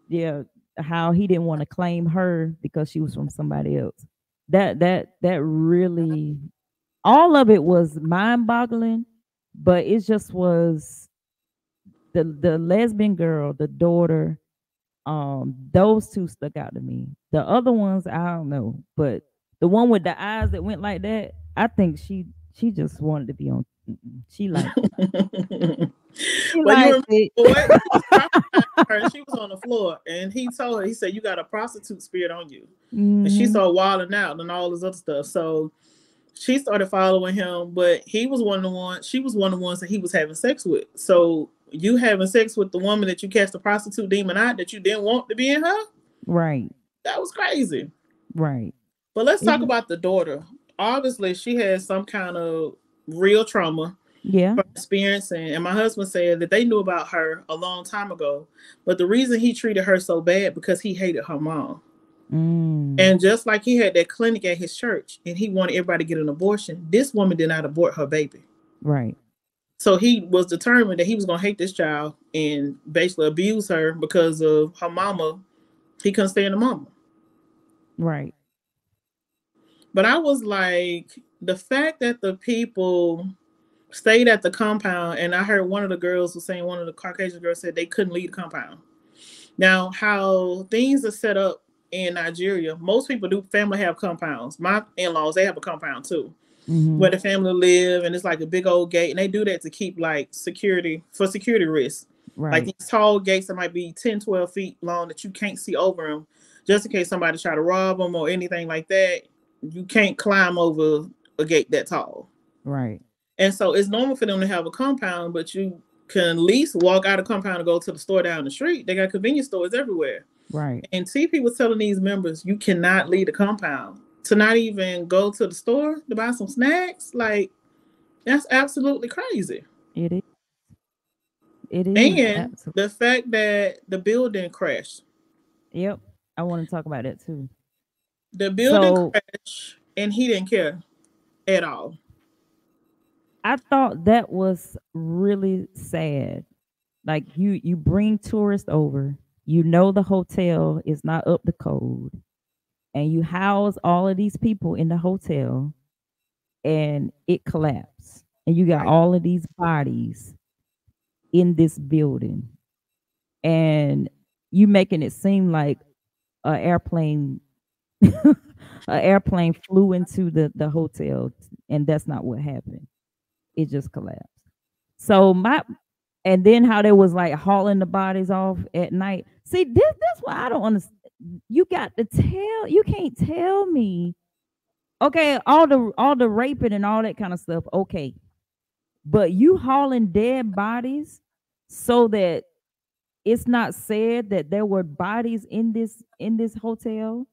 Yeah, how he didn't want to claim her because she was from somebody else. That really, all of it was mind boggling, but it just was the lesbian girl, the daughter. Those two stuck out to me. The other ones, I don't know, but the one with the eyes that went like that, I think she just wanted to be on. She liked it. She Well, you liked remember it. the way he was prophesying to her, and she was on the floor, and he told her, he said, you got a prostitute spirit on you. And she Hmm. started wilding out and all this other stuff. So She started following him, but he was one of the ones. She was one of the ones that he was having sex with. So you having sex with the woman that you cast the prostitute demon out that you didn't want to be in her? Right. That was crazy. Right. But let's It talk is. about the daughter. Obviously, she has some kind of real trauma Yeah. from experiencing. And my husband said that they knew about her a long time ago. But the reason he treated her so bad because he hated her mom. Mm. And just like he had that clinic at his church and he wanted everybody to get an abortion, this woman did not abort her baby. Right. So he was determined that he was going to hate this child and basically abuse her because of her mama. He couldn't stand the mama. Right. But I was like, the fact that the people stayed at the compound, and I heard one of the girls was saying, one of the Caucasian girls said they couldn't leave the compound. Now, how things are set up in Nigeria, most people do family have compounds. My in-laws, they have a compound too, Mm-hmm. where the family live, and it's like a big old gate, and they do that to keep like security for security risks. Like Right. these tall gates that might be 10, 12 feet long that you can't see over them, just in case somebody try to rob them or anything like that. You can't climb over a gate that tall. Right. And so it's normal for them to have a compound, but you can at least walk out of the compound and go to the store down the street. They got convenience stores everywhere. Right. And TP was telling these members, you cannot leave the compound to not even go to the store to buy some snacks. Like, that's absolutely crazy. It is. It is. And Absolutely. the fact that the building crashed, Yep. I want to talk about that too. the building So crashed, and he didn't care at all. I thought that was really sad. Like you bring tourists over, you know the hotel is not up to code, and you house all of these people in the hotel and it collapsed. And you got Right. all of these bodies in this building. And you making it seem like a airplane a airplane flew into the hotel, and that's not what happened. It just collapsed. So my and then how they was like hauling the bodies off at night. See, this what I don't understand. You got to tell you can't tell me. Okay, all the raping and all that kind of stuff. Okay, but you hauling dead bodies so that it's not said that there were bodies in this hotel.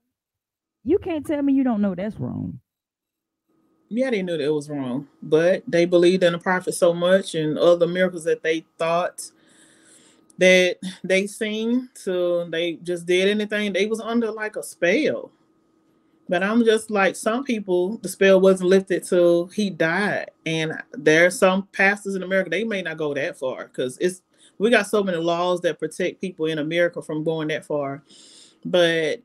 You can't tell me you don't know that's wrong. Yeah, they knew that it was wrong, but they believed in the prophet so much and other miracles that they thought that they seen, so they just did anything. They was under like a spell. But I'm just like, some people, the spell wasn't lifted till he died. And there are some pastors in America, they may not go that far because it's we got so many laws that protect people in America from going that far. But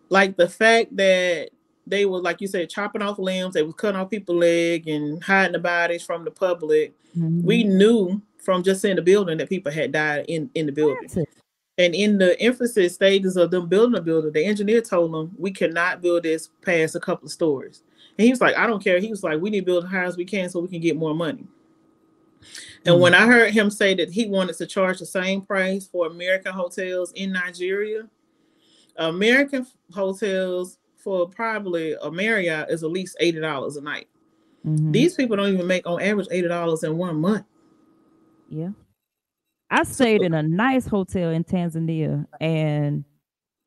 like the fact that they were, like you said, chopping off limbs, they was cutting off people's leg and hiding the bodies from the public. We Mhm. knew from just seeing the building that people had died in the building. That's it. And in the infancy stages of them building a building, the engineer told them, we cannot build this past a couple of stories. And he was like, I don't care. He was like, we need to build as high as we can so we can get more money. And Mm. when I heard him say that he wanted to charge the same price for American hotels in Nigeria, American hotels for probably a Marriott is at least $80 a night. Mhm. These people don't even make on average $80 in 1 month. Yeah. I So stayed in a nice hotel in Tanzania, and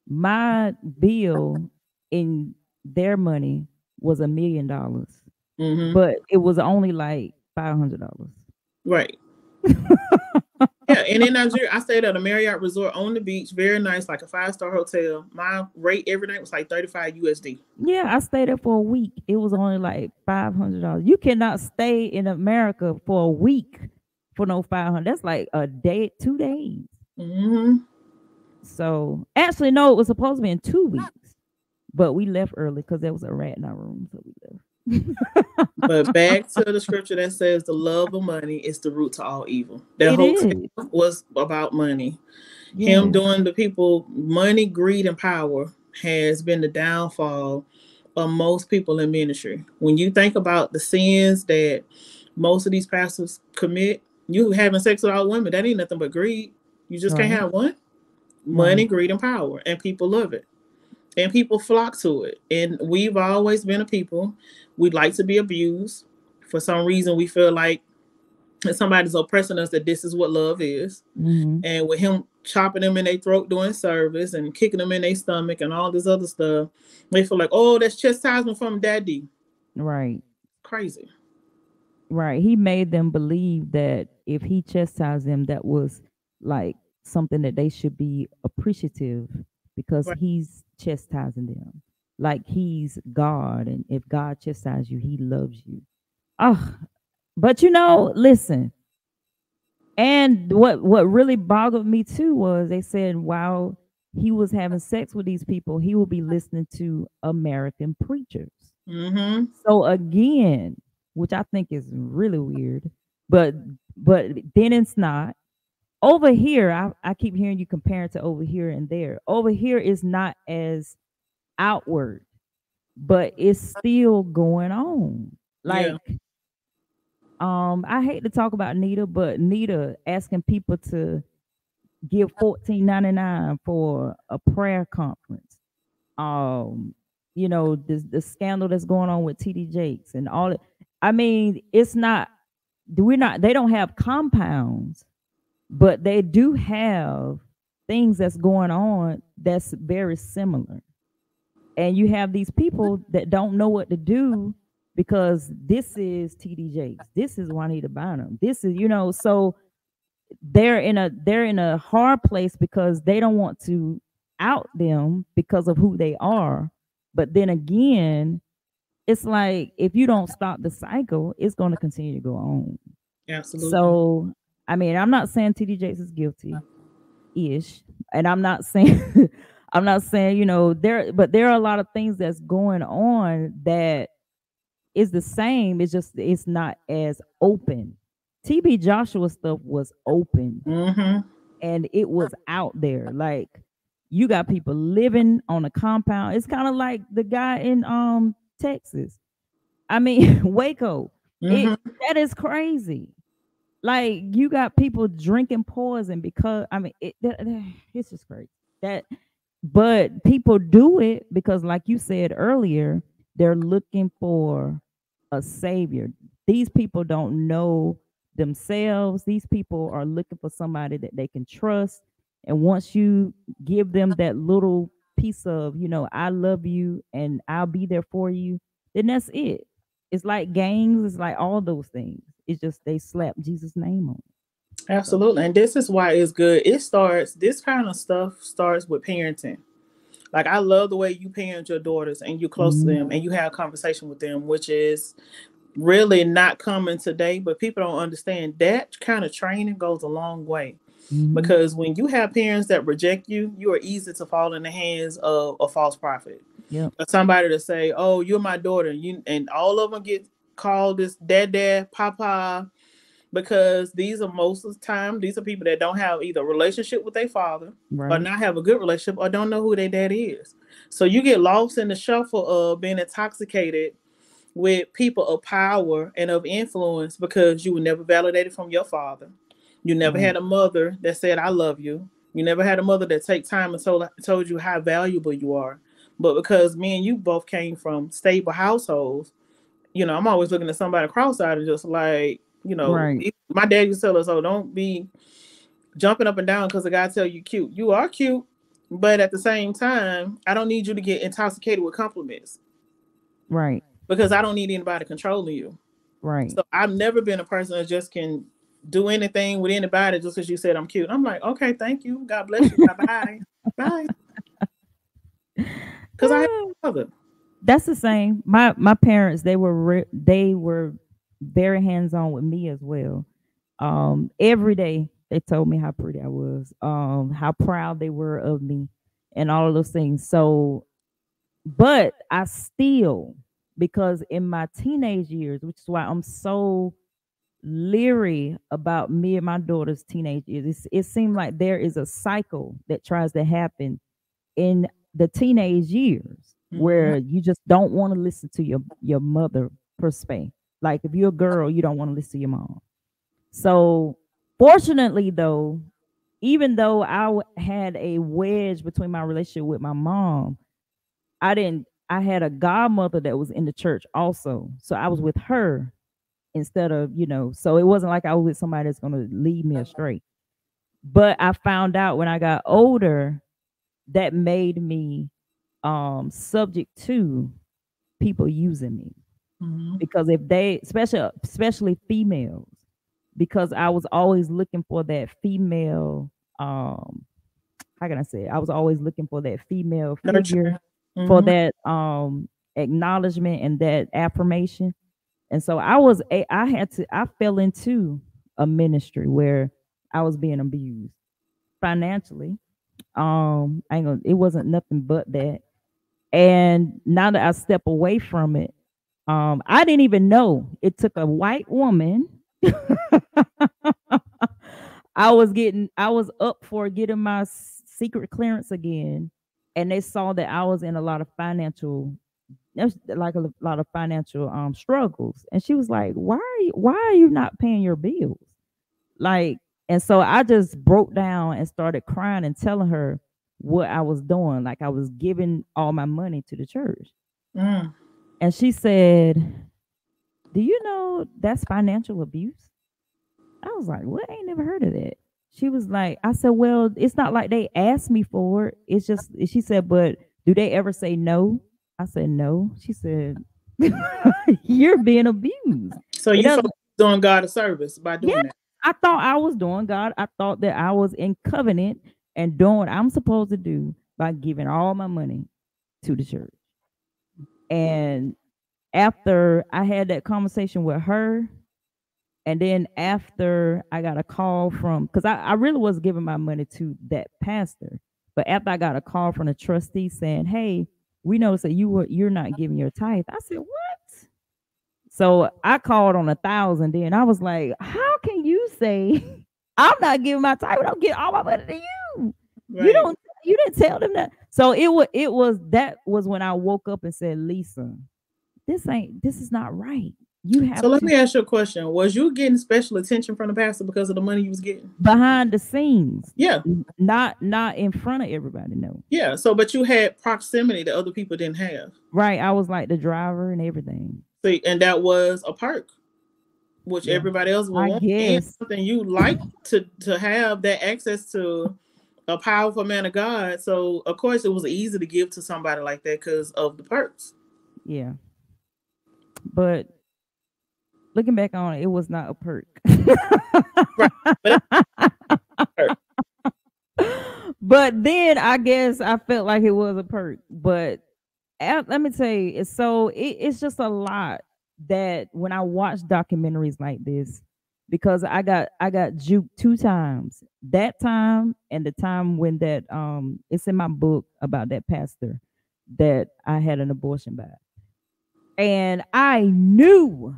my bill in their money was $1 million, mm-hmm. but it was only like $500. Right. Yeah, and in Nigeria, I stayed at a Marriott resort on the beach, very nice, like a 5-star hotel. My rate every night was like 35 USD. Yeah, I stayed there for a week. It was only like $500. You cannot stay in America for a week for no 500. That's like a day, 2 days. Mm-hmm. So actually, no, it was supposed to be in 2 weeks, but we left early because there was a rat in our room, so we left. But back to the scripture that says the love of money is the root to all evil. That It hotel is. was about money. Him Yes. doing the people money, greed, and power has been the downfall of most people in ministry. When you think about the sins that most of these pastors commit, you having sex with all women, that ain't nothing but greed. You just can't Right. have one. Money, Right. greed, and power, and people love it. and people flock to it. And we've always been a people, we'd like to be abused. For some reason, we feel like somebody's oppressing us, that this is what love is. Mm-hmm. And with him chopping them in their throat during service and kicking them in their stomach and all this other stuff, they feel like, oh, that's chastisement from daddy. Right. Crazy. Right. He made them believe that if he chastised them, that was like something that they should be appreciative because Right. he's chastising them. Like he's God. And if God chastises you, he loves you. Oh, but listen, and what really boggled me too was they said while he was having sex with these people, he will be listening to American preachers. Mm-hmm. So again, which I think is really weird, but but then it's not. Over here, I keep hearing you compare it to over here and there. Over here is not as outward, but it's still going on. Yeah. Like, I hate to talk about Nita, but Nita asking people to give 14.99 for a prayer conference. Um, the scandal that's going on with TD Jakes and all it. I mean, it's not we're not they don't have compounds, but they do have things that's going on that's very similar. And you have these people that don't know what to do because this is TD Jakes, this is Juanita Bynum, this is so they're in a hard place because they don't want to out them because of who they are. But then again, it's like if you don't stop the cycle, it's going to continue to go on. Absolutely. So, I mean, I'm not saying TD Jakes is guilty ish, and I'm not saying I'm not saying but there are a lot of things that's going on that is the same. It's just it's not as open. TB Joshua stuff was open Mm-hmm. and it was out there. Like you got people living on a compound. It's kind of like the guy in Texas. I mean Waco. It Mm-hmm. that is crazy. Like you got people drinking poison because I mean it's just crazy. That but people do it because like you said earlier, they're looking for a savior. These people don't know themselves. These people are looking for somebody that they can trust. And once you give them that little piece of, I love you and I'll be there for you, then that's it. It's like gangs, it's like all those things. It's just they slap Jesus' name on it. So Absolutely. And this is why it's good. This kind of stuff starts with parenting. Like, I love the way you parent your daughters and you close to mhm, them and you have a conversation with them, which is really not common today. But people don't understand that kind of training goes a long way. mhm, Because when you have parents that reject you, you are easy to fall in the hands of a false prophet. yep, Or somebody to say, oh, you're my daughter. And all of them get called this dad, papa, because these are most of the time these are people that don't have either a relationship with their father or right, not have a good relationship or don't know who their dad is. So you get lost in the shuffle of being intoxicated with people of power and of influence because you were never validated from your father. You never right, had a mother that said I love you. You never had a mother that take time and told you how valuable you are. But because me and you both came from stable households, I'm always looking at somebody cross-eyed and just like, right, my dad used to tell us, oh, don't be jumping up and down because the guy tell you cute. You are cute, but at the same time, I don't need you to get intoxicated with compliments right, because I don't need anybody controlling you. right. So I've never been a person that just can do anything with anybody just because you said I'm cute. I'm like, okay, thank you. God bless you. Bye bye. Bye. Because I have a mother. That's the same. My parents, they were very hands on with me as well. Every day they told me how pretty I was, how proud they were of me, and all of those things. So, but I still, because in my teenage years, which is why I'm so leery about me and my daughter's teenage years, it seemed like there is a cycle that tries to happen in the teenage years Mm-hmm. where you just don't want to listen to your mother per se. Like if you're a girl, you don't want to listen to your mom. So fortunately though, even though had a wedge between my relationship with my mom, I had a godmother that was in the church also. So I was with her instead of, so it wasn't like I was with somebody that's going to lead me astray. But I found out when I got older that made me subject to people using me. Mhm. Because if they, especially females, because I was always looking for that female, how can I say it? I was always looking for that female figure, Nurturing. for Mhm. that acknowledgement and that affirmation. And so I fell into a ministry where I was being abused financially. I ain't gonna, it wasn't nothing but that. And now that I step away from it, I didn't even know it took a white woman. I was up for getting my secret clearance again, and they saw that I was in a lot of financial, there's like a lot of financial struggles, and she was like, why are you not paying your bills?" Like, and so I just broke down and started crying and telling her what I was doing, like I was giving all my money to the church. Mm. And she said, "Do you know that's financial abuse?" I was like, "What? I ain't never heard of that." She was like, I said, "Well, it's not like they asked me for it. It's just," she said, "But do they ever say no?" I said, "No." She said, "You're being abused." So It you felt doesn't, like doing God a service by yeah. doing that. I thought I was doing God. I thought that I was in covenant and doing what I'm supposed to do by giving all my money to the church. And after I had that conversation with her, and then after I got a call from, because I really was giving my money to that pastor, but after I got a call from the trustee saying, "Hey, we noticed that you're not giving your tithe," I said, "What?" So I called on 1,000. Then I was like, "How can you say I'm not giving my tithe? I don't get all my money to you. You Right. don't. You didn't tell them that." So it was that was when I woke up and said, "Lisa, this is not right. You So have let to." me ask you a question. Was you getting special attention from the pastor because of the money you was getting? Behind the scenes, Yeah. not in front of everybody. No, Yeah. So but you had proximity that other people didn't have. right? I was like the driver and everything. So and that was a perk, which Yeah, everybody else would I want, and guess. something you like to have that access to a powerful man of God. So of course it was easy to give to somebody like that because of the perks. Yeah, but looking back on it, it was not a perk. Right. But it's a perk. But then I guess I felt like it was a perk. But let me tell you, it's just a lot that when I watch documentaries like this, because I got juked two times. That time and the time when that it's in my book about that pastor that I had an abortion by. And I knew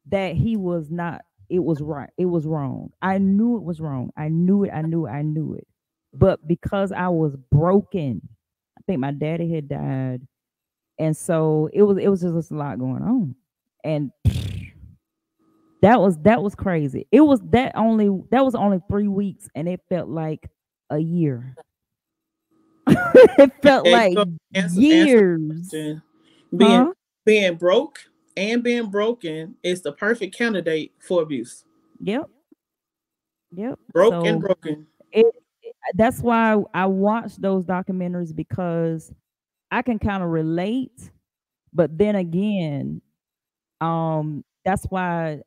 that he was not, it was right, it was wrong. I knew it was wrong. I knew it, I knew it. But because I was broken, I think my daddy had died, and so it was just a lot going on. And that was crazy. That was only 3 weeks, and it felt like a year. It felt There you like go. Answer the years. question. Being Huh? being broke and being broken is the perfect candidate for abuse. Yep. Yep. Broke and So broken. that's why I watch those documentaries, because I can kind of relate, but then again, that's why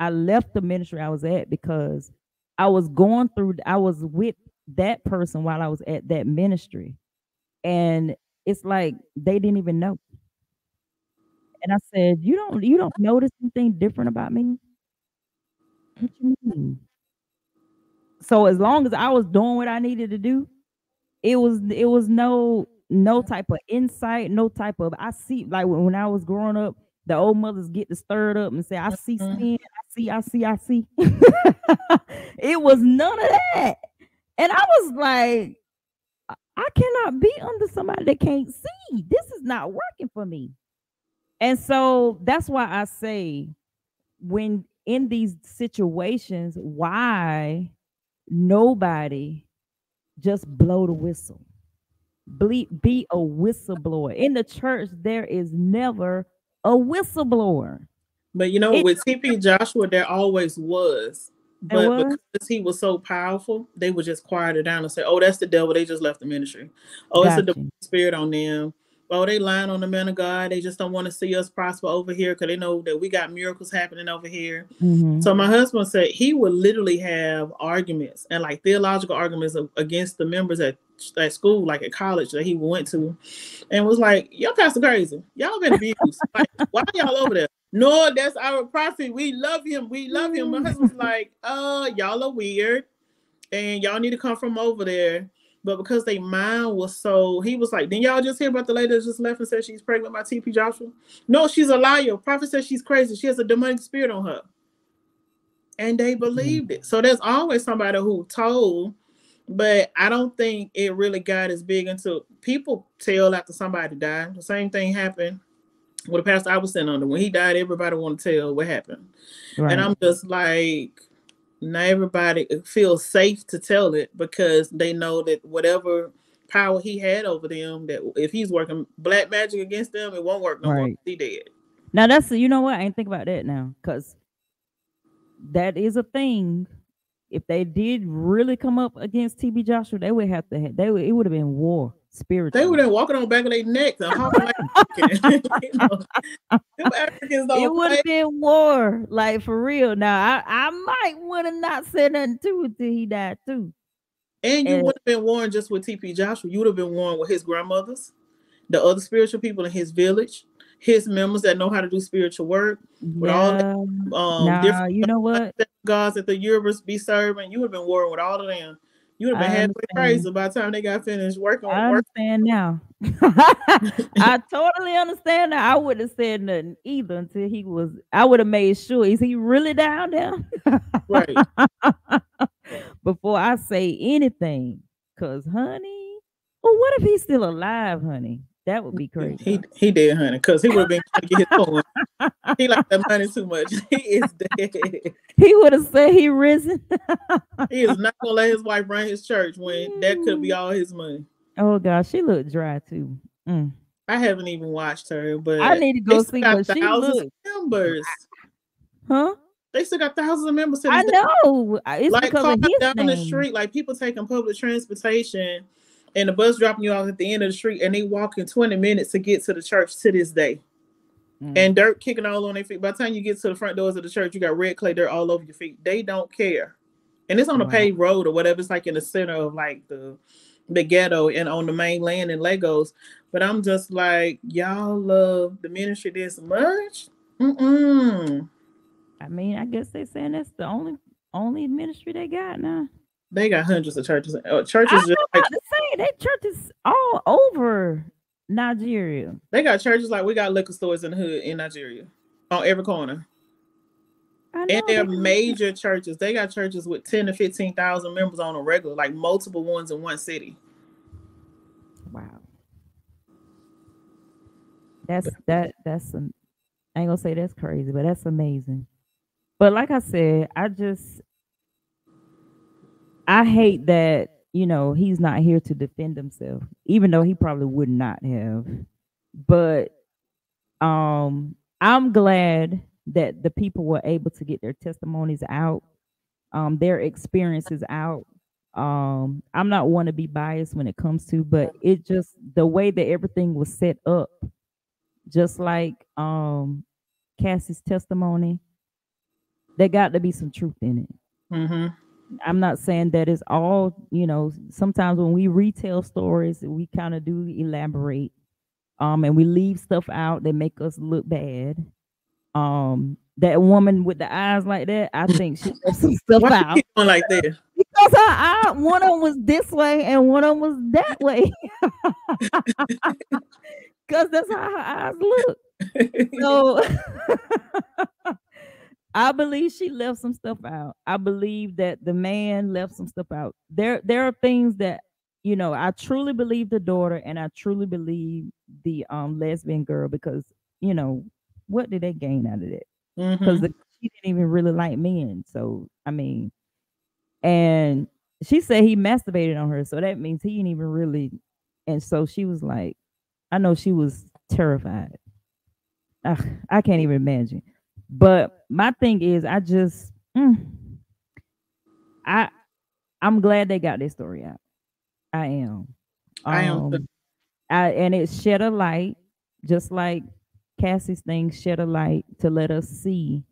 I left the ministry I was at, because I was with that person while I was at that ministry, and it's like they didn't even know. And I said, "You don't notice anything different about me? What you mean?" So as long as I was doing what I needed to do, it was no type of insight, no type of, I see, like when I was growing up, the old mothers get to stirred up and say, "I see Mhm. sin, I see." It was none of that. And I was like, I cannot be under somebody that can't see. This is not working for me. And so that's why I say, when in these situations, why nobody just blow the whistle? be a whistleblower. In the church, there is never a whistleblower. But you know, It with TP Joshua, there always was. it But was because he was so powerful, they would just quiet it down and say, "Oh, that's the devil. They just left the ministry. Oh, it's a demonic got you. spirit on them. Oh, they lying on the man of God. They just don't want to see us prosper over here because they know that we got miracles happening over here." Hmm. So my husband said he would literally have arguments and like theological arguments against the members at school, like at college that he went to, and was like, "Y'all pastor crazy. Y'all been abused. Like, why y'all over there? No, that's our prophet. We love him. We love him." My husband's like, y'all are weird and y'all need to come from over there. But because they mind was so, he was like, "Then y'all just hear about the lady that just left and said she's pregnant by TP Joshua? No, she's a liar. Prophet says she's crazy. She has a demonic spirit on her." And they believed it. So there's always somebody who told, but I don't think it really got as big until people tell after somebody died. The same thing happened with the pastor I was sitting under. When he died, everybody want to tell what happened. And Right. I'm just like, not everybody feels safe to tell it because they know that whatever power he had over them, that if he's working black magic against them, it won't work no more. Right. He dead. Now that's you know what? I ain't think about that now. Cause that is a thing. If they did really come up against TB Joshua, they would have to they would it would have been war They were spiritually. then walking on the back of their necks and honking like African. You know, them Africans It don't would play. have been war, like for real. Now I might would have not said nothing to it till he died too. And you And wouldn't have been warned just with TP Joshua. You would have been warned with his grandmothers, the other spiritual people in his village, his members that know how to do spiritual work, with all yeah, the nah, different you know what? gods that the Yorubas be serving. You would have been warned with all of them. You would have been I halfway understand. crazy by the time they got finished working. I Work. understand now. I totally understand now. I wouldn't have said nothing either until he was. I would have made sure. Is he really down there? Right. Before I say anything. Cause honey, well, what if he's still alive, honey? That would be crazy. He did, honey, because he would have been trying to get his point. He like that money too much. He is dead. He would have said he risen. He is not gonna let his wife run his church when that could be all his money. Oh gosh, she looked dry too. Mm. I haven't even watched her, I but need to they go still see got what she thousands of looked. members. Huh? They still got thousands of members to I this day. know. It's Like because of cars his down the name. street, like people taking public transportation and the bus dropping you off at the end of the street and they walking 20 minutes to get to the church to this day. Mm. And dirt kicking all on their feet. By the time you get to the front doors of the church, you got red clay dirt all over your feet. They don't care. And it's on a Wow. paved road or whatever. It's like in the center of like the ghetto and on the main land in Legos. But I'm just like, y'all love the ministry this much? Mm-mm. I mean, I guess they saying that's the only ministry they got now. They got hundreds of churches. I Churches was just like about to say they churches all over Nigeria. they got churches like we got liquor stores in the hood in Nigeria on every corner. I And know they're they got major churches. They got churches with 10 to 15,000 members on a regular, like multiple ones in one city. wow. That's some I ain't gonna say that's crazy, but that's amazing. But like I said, I hate that, he's not here to defend himself, even though he probably would not have. But I'm glad that the people were able to get their testimonies out, their experiences out. I'm not one to be biased when it comes to, but it just the way that everything was set up, just like Cassie's testimony, there got to be some truth in it. Mm-hmm. I'm not saying that it's all, sometimes when we retell stories, we kind of do elaborate, and we leave stuff out that make us look bad. That woman with the eyes like that, I think she left some stuff Why you out keep going like that? because one of them was this way and one of them was that way. Because that's how her eyes look. So I believe she left some stuff out. I believe that the man left some stuff out. There are things that, I truly believe the daughter and I truly believe the lesbian girl because, what did they gain out of that? Because Mm-hmm. she didn't even really like men. So I mean, and she said he masturbated on her, so that means he didn't even really. And so she was like, I know she was terrified. I can't even imagine. But my thing is, I I'm glad they got this story out. I am. I am. Um, and it shed a light, just like Cassie's thing shed a light to let us see.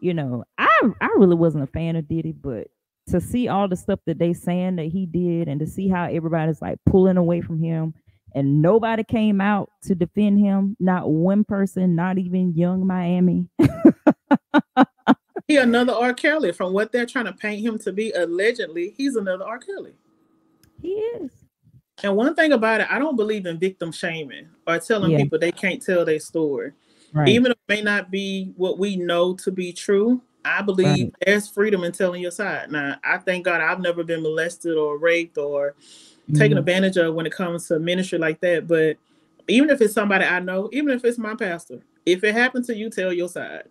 I really wasn't a fan of Diddy, but to see all the stuff that they saying that he did, and to see how everybody's like pulling away from him, and nobody came out to defend him, not one person, not even Young Miami. He another R. Kelly. From what they're trying to paint him to be, allegedly, he's another R. Kelly. He is. And one thing about it, I don't believe in victim shaming or telling Yeah, people they can't tell their story. right, Even if it may not be what we know to be true, I believe right. there's freedom in telling your side. Now, I thank God I've never been molested or raped or taken Mhm. advantage of when it comes to ministry like that. But even if it's somebody I know, even if it's my pastor, if it happened to you, tell your side.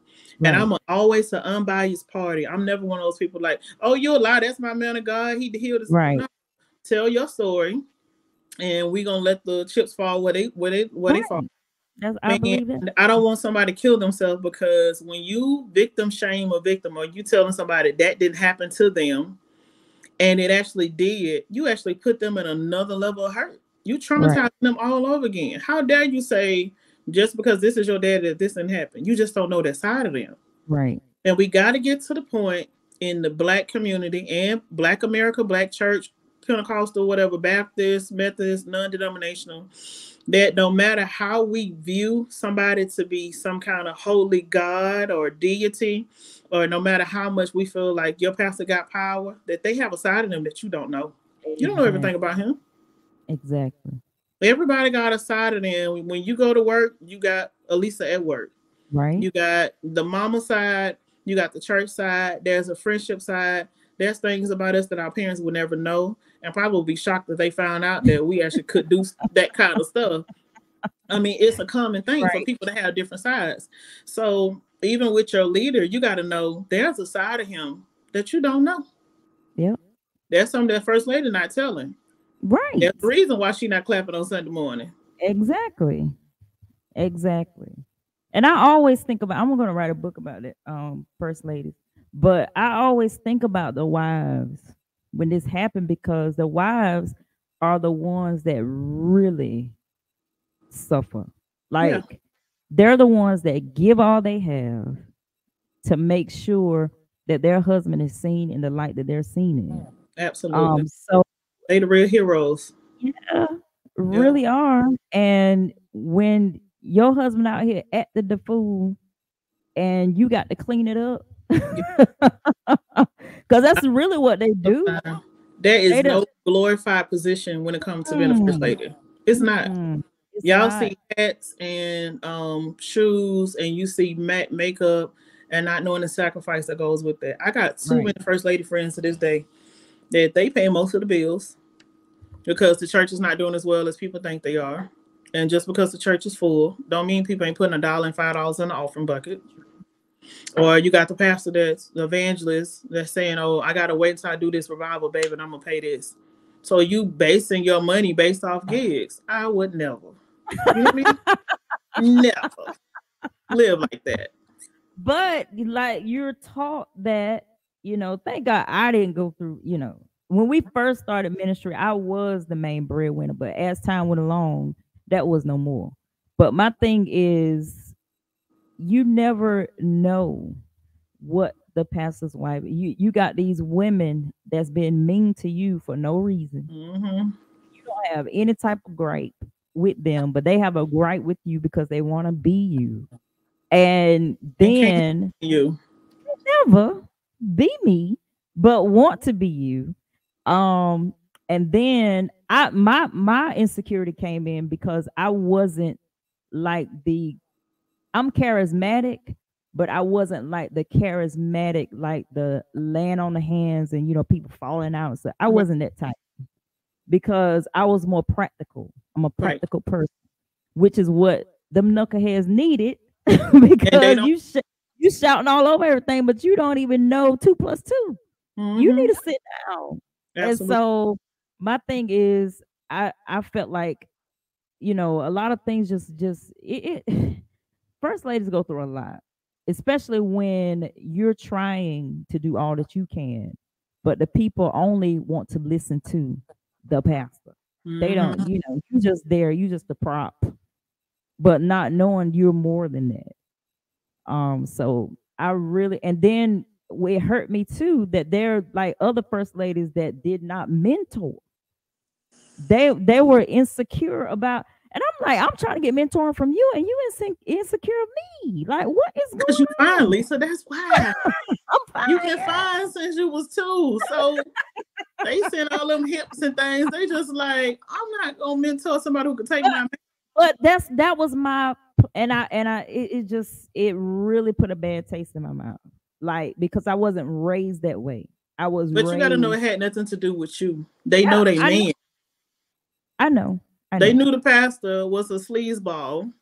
And Right, I'm always an unbiased party. I'm never one of those people like, oh, you're a lie. That's my man of God. He healed us. right, No, tell your story, and we gonna let the chips fall where they fall. right. I Man, believe that. I don't want somebody to kill themselves, because when you victim shame a victim, or you telling somebody that didn't happen to them and it actually did, you actually put them in another level of hurt. You Right, traumatize them all over again. How dare you say just because this is your dad that this didn't happen? You just don't know that side of them. right. And we got to get to the point in the black community and black America, black church, Pentecostal, whatever, Baptist, Methodist, non-denominational, that no matter how we view somebody to be some kind of holy God or deity, or no matter how much we feel like your pastor got power, that they have a side of them that you don't know. You don't know everything Exactly. about him. Exactly. Everybody got a side of them. When you go to work, you got Elisa at work. Right. You got the mama side, you got the church side, there's a friendship side. There's things about us that our parents would never know, and probably be shocked that they found out that we actually could do that kind of stuff. I mean, it's a common thing for Right. people to have different sides. So even with your leader, you got to know there's a side of him that you don't know. Yep. There's something that first lady not telling. There's a Right. reason why she not clapping on Sunday morning. Exactly. Exactly. And I always think about, I'm gonna write a book about it, first ladies. But I always think about the wives when this happened, because the wives are the ones that really suffer. Yeah, Like, they're the ones that give all they have to make sure that their husband is seen in the light that they're seen in. absolutely. So They the real heroes. yeah, Yeah. really are. And when your husband out here acted the fool and you got to clean it up, because that's really what they do. There is They do. no glorified position when it comes to being a first Mm, lady. It's not. mm-mm. It's Y'all not see hats and shoes, and you see makeup, and not knowing the sacrifice that goes with that. I got too right. many first lady friends to this day that they pay most of the bills because the church is not doing as well as people think they are. And just because the church is full, don't mean people ain't putting $1 and $5 in the offering bucket. Or you got the pastor that's the evangelist that's saying, "Oh, I gotta wait until I do this revival, baby, and I'm gonna pay this." So you basing your money based off gigs. I would never. You hear me? Never live like that. But like, you're taught that, thank God I didn't go through, when we first started ministry, I was the main breadwinner, but as time went along, that was no more. But my thing is, you never know what the pastor's wife, you got these women that's been mean to you for no reason. Mm-hmm. You don't have any type of gripe with them, but they have a gripe with you because they want to be you. And And can't then you? never be me, but want to be you. Um, and then my insecurity came in because I wasn't like I'm charismatic, but I wasn't like the charismatic, like the land on the hands and people falling out. So I Right. wasn't that type, because I was more practical. I'm a Right. practical person, which is what them knuckleheads needed, And they because don't. you shouting all over everything, but you don't even know 2 plus 2. You Mm-hmm. need to sit down. And Absolutely. so my thing is, I felt like, a lot of things just it first ladies go through a lot, especially when you're trying to do all that you can, but the people only want to listen to the pastor. They don't, Hmm. you just there, you just a prop, but not knowing you're more than that. So I really, and then it hurt me too that there are like other first ladies that did not mentor. They were insecure about, and I'm like, I'm trying to get mentoring from you, and you insecure of me. Like, what is Because you going fine, on? Lisa. That's why. I'm You've fine, been yeah. fine since you was two. So they send all them hips and things. They just like, I'm not gonna mentor somebody who could take my man. But that was my, and I it really put a bad taste in my mouth. Like, because I wasn't raised that way. I was But you gotta know raised. it had nothing to do with you. They Yeah, know they I know, man. I know, I They know. knew the pastor was a sleazeball,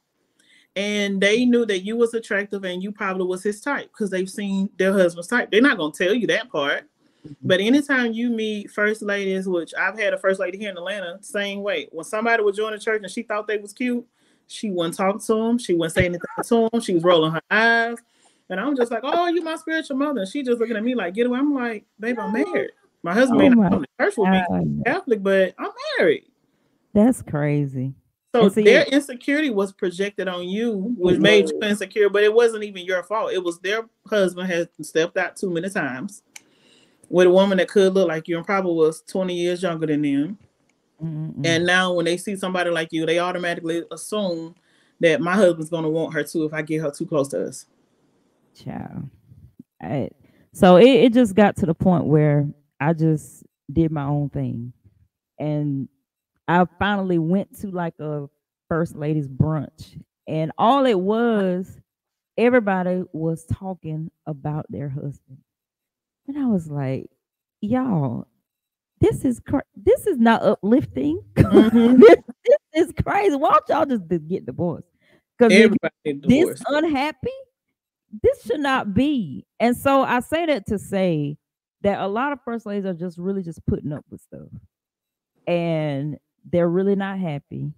and they knew that you was attractive and you probably was his type because they've seen their husband's type. They're not gonna tell you that part. Mhm. But anytime you meet first ladies, which I've had a first lady here in Atlanta, same way. When somebody would join the church and she thought they was cute, she wouldn't talk to them. She wouldn't say anything to them. She was rolling her eyes. And I'm just like, oh, you my spiritual mother. And she just looking at me like, get away. I'm like, babe, I'm No. married. My husband may Oh not my come to church with me, God, Catholic, but I'm married. that's crazy. So And their see, insecurity was projected on you, it which made you was. insecure, but it wasn't even your fault. It was their husband had stepped out too many times with a woman that could look like you and probably was 20 years younger than them. Mm-mm. And now when they see somebody like you, they automatically assume that my husband's gonna want her too if I get her too close to us. Child. I, so it just got to the point where I just did my own thing. And I finally went to like a first ladies brunch. And all it was, everybody was talking about their husband. And I was like, y'all, this is not uplifting. Mm-hmm. this is crazy. Why don't y'all just get divorced? Because if Everybody you're get this divorced. unhappy, this should not be. And so I say that to say that a lot of first ladies are just really just putting up with stuff. And they're really not happy.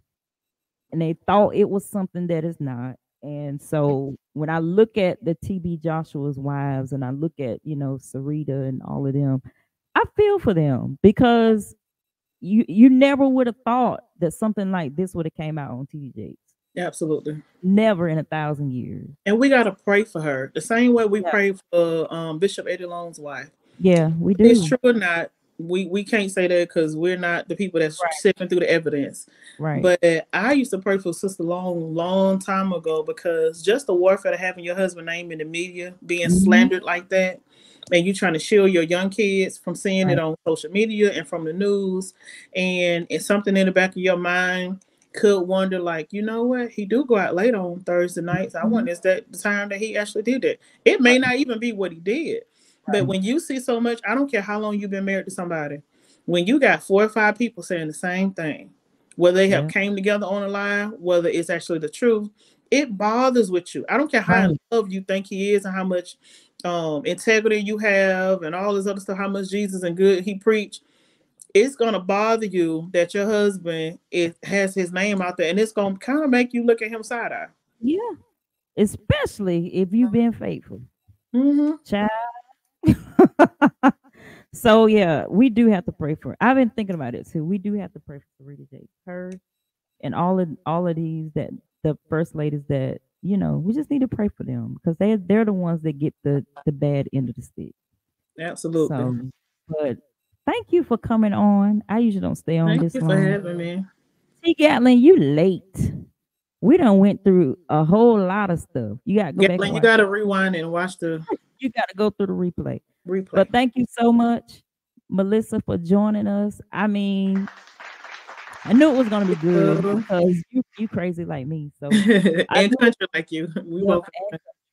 And they thought it was something that is not. And so when I look at the TB Joshua's wives and I look at, Sarita and all of them, I feel for them because you never would have thought that something like this would have came out on TVJ. Absolutely. Never in 1,000 years. And we gotta pray for her. The same way we Yeah. pray for Bishop Eddie Long's wife. Yeah, we It's do. true or not, we can't say that because we're not the people that's Right. sifting through the evidence. Right. But I used to pray for Sister Long long time ago because just the warfare to having your husband name in the media, being Mhm. slandered like that, and you trying to shield your young kids from seeing it Right. on social media and from the news, and it's something in the back of your mind could wonder like, you know what, he do go out late on Thursday nights. I Mhm. wonder is that the time that he actually did that. It may not even be what he did, but Right. when you see so much, I don't care how long you've been married to somebody, when you got 4 or 5 people saying the same thing, whether they have Yeah. came together on a lie, whether it's actually the truth, it bothers with you. I don't care how in Right. love you think he is and how much integrity you have and all this other stuff, how much Jesus and good he preached. It's gonna bother you that your husband has his name out there, and it's gonna kind of make you look at him side eye. Yeah. Especially if you've been faithful. Mm-hmm. Child. So yeah, we do have to pray for her. I've been thinking about it too. We do have to pray for Rita J. Her and all of these that the first ladies that we just need to pray for them because they're the ones that get the bad end of the stick. Absolutely. So, but thank you for coming on. I usually don't stay on Thank this you for long. having me. See, Gatlin, you late. We done went through a whole lot of stuff. You gotta go back and Gatlin, you watch. gotta rewind and watch the You gotta go through the replay. replay. But thank you so much, Melissa, for joining us. I mean, I knew it was gonna be good because you crazy like me. So I And knew it. country like you. We Yep, both.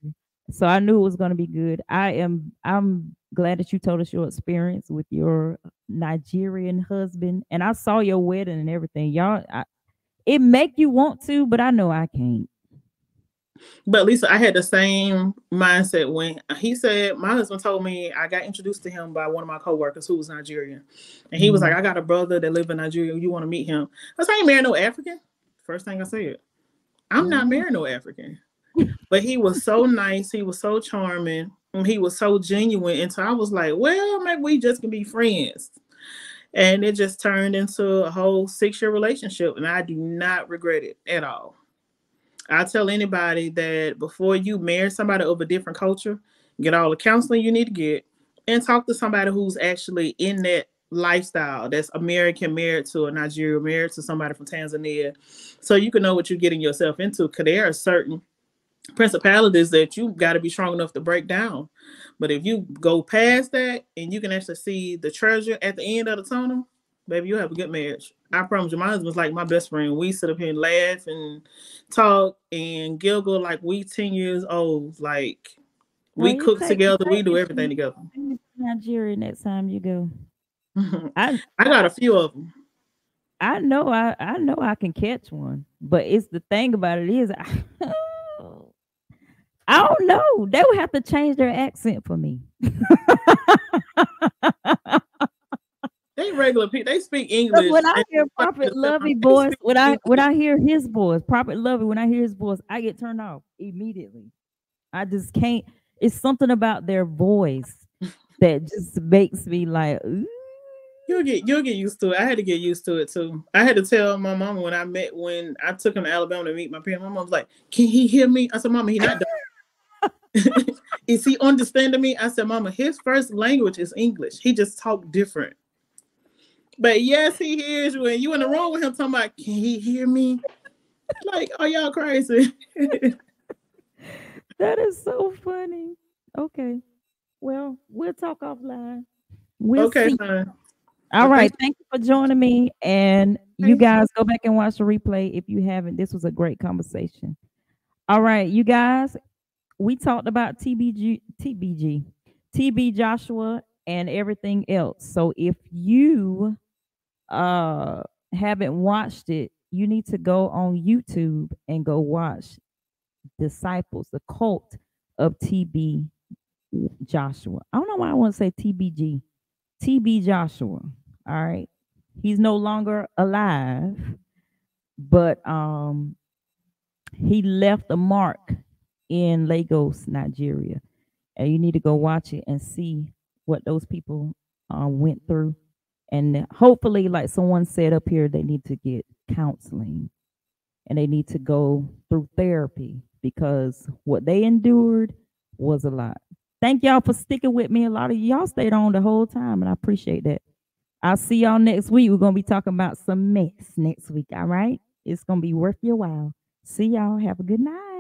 and so I knew it was gonna be good. I'm glad that you told us your experience with your Nigerian husband, and I saw your wedding and everything. Y'all, it make you want to, but I know I can't. But Lisa, I had the same mindset when he said my husband told me I got introduced to him by one of my coworkers who was Nigerian, and he was like, Mm, "I got a brother that live in Nigeria. You want to meet him?" I said, "I ain't married no African." First thing I said, "I'm not mm. married no African." But he was so nice. He was so charming. And he was so genuine. And so I was like, well, maybe we just can be friends. And it just turned into a whole 6 year relationship. And I do not regret it at all. I tell anybody that before you marry somebody of a different culture, get all the counseling you need to get and talk to somebody who's actually in that lifestyle that's American married to a Nigerian married to somebody from Tanzania so you can know what you're getting yourself into because there are certain principalities that you got to be strong enough to break down. But if you go past that and you can actually see the treasure at the end of the tunnel, baby, you have a good marriage. I promise you, my husband's like my best friend. We sit up here and laugh and talk and giggle like we 10 years old. Like Well, we you cook together, we do everything together. take me to Nigeria next time you go. I I got a few of them. I know I can catch one, but it's the thing about it is I don't know. They would have to change their accent for me. They regular people. They speak Look, English when I and hear they Prophet Lovey they voice, speak when English. I hear his voice, Prophet Lovey, when I hear his voice, I get turned off immediately. I just can't. It's something about their voice that just makes me like, ooh. You'll get used to it. I had to get used to it too. I had to tell my mama when I took him to Alabama to meet my parents. My mom was like, "Can he hear me?" I said, "Mama, he not done." Is he understanding me? I said, "Mama, his first language is English. He just talk different." But yes, he hears you. And you in the room with him talking about, "Can he hear me?" Like, are y'all crazy? That is so funny. Okay. Well, we'll talk offline. We'll Okay, see. fine. All Well, right. thanks. Thank you for joining me. And you Thanks. guys go back and watch the replay if you haven't. This was a great conversation. All right, you guys, we talked about TB Joshua and everything else. So if you uh haven't watched it, you need to go on YouTube and go watch Disciples, the cult of TB Joshua. I don't know why I want to say TBG. TB Joshua. All right. He's no longer alive, but he left a mark in Lagos, Nigeria. And you need to go watch it and see what those people went through. And hopefully, like someone said up here, they need to get counseling and they need to go through therapy because what they endured was a lot. Thank y'all for sticking with me. A lot of y'all stayed on the whole time, and I appreciate that. I'll see y'all next week. We're going to be talking about some mess next week. All right. It's going to be worth your while. See y'all. Have a good night.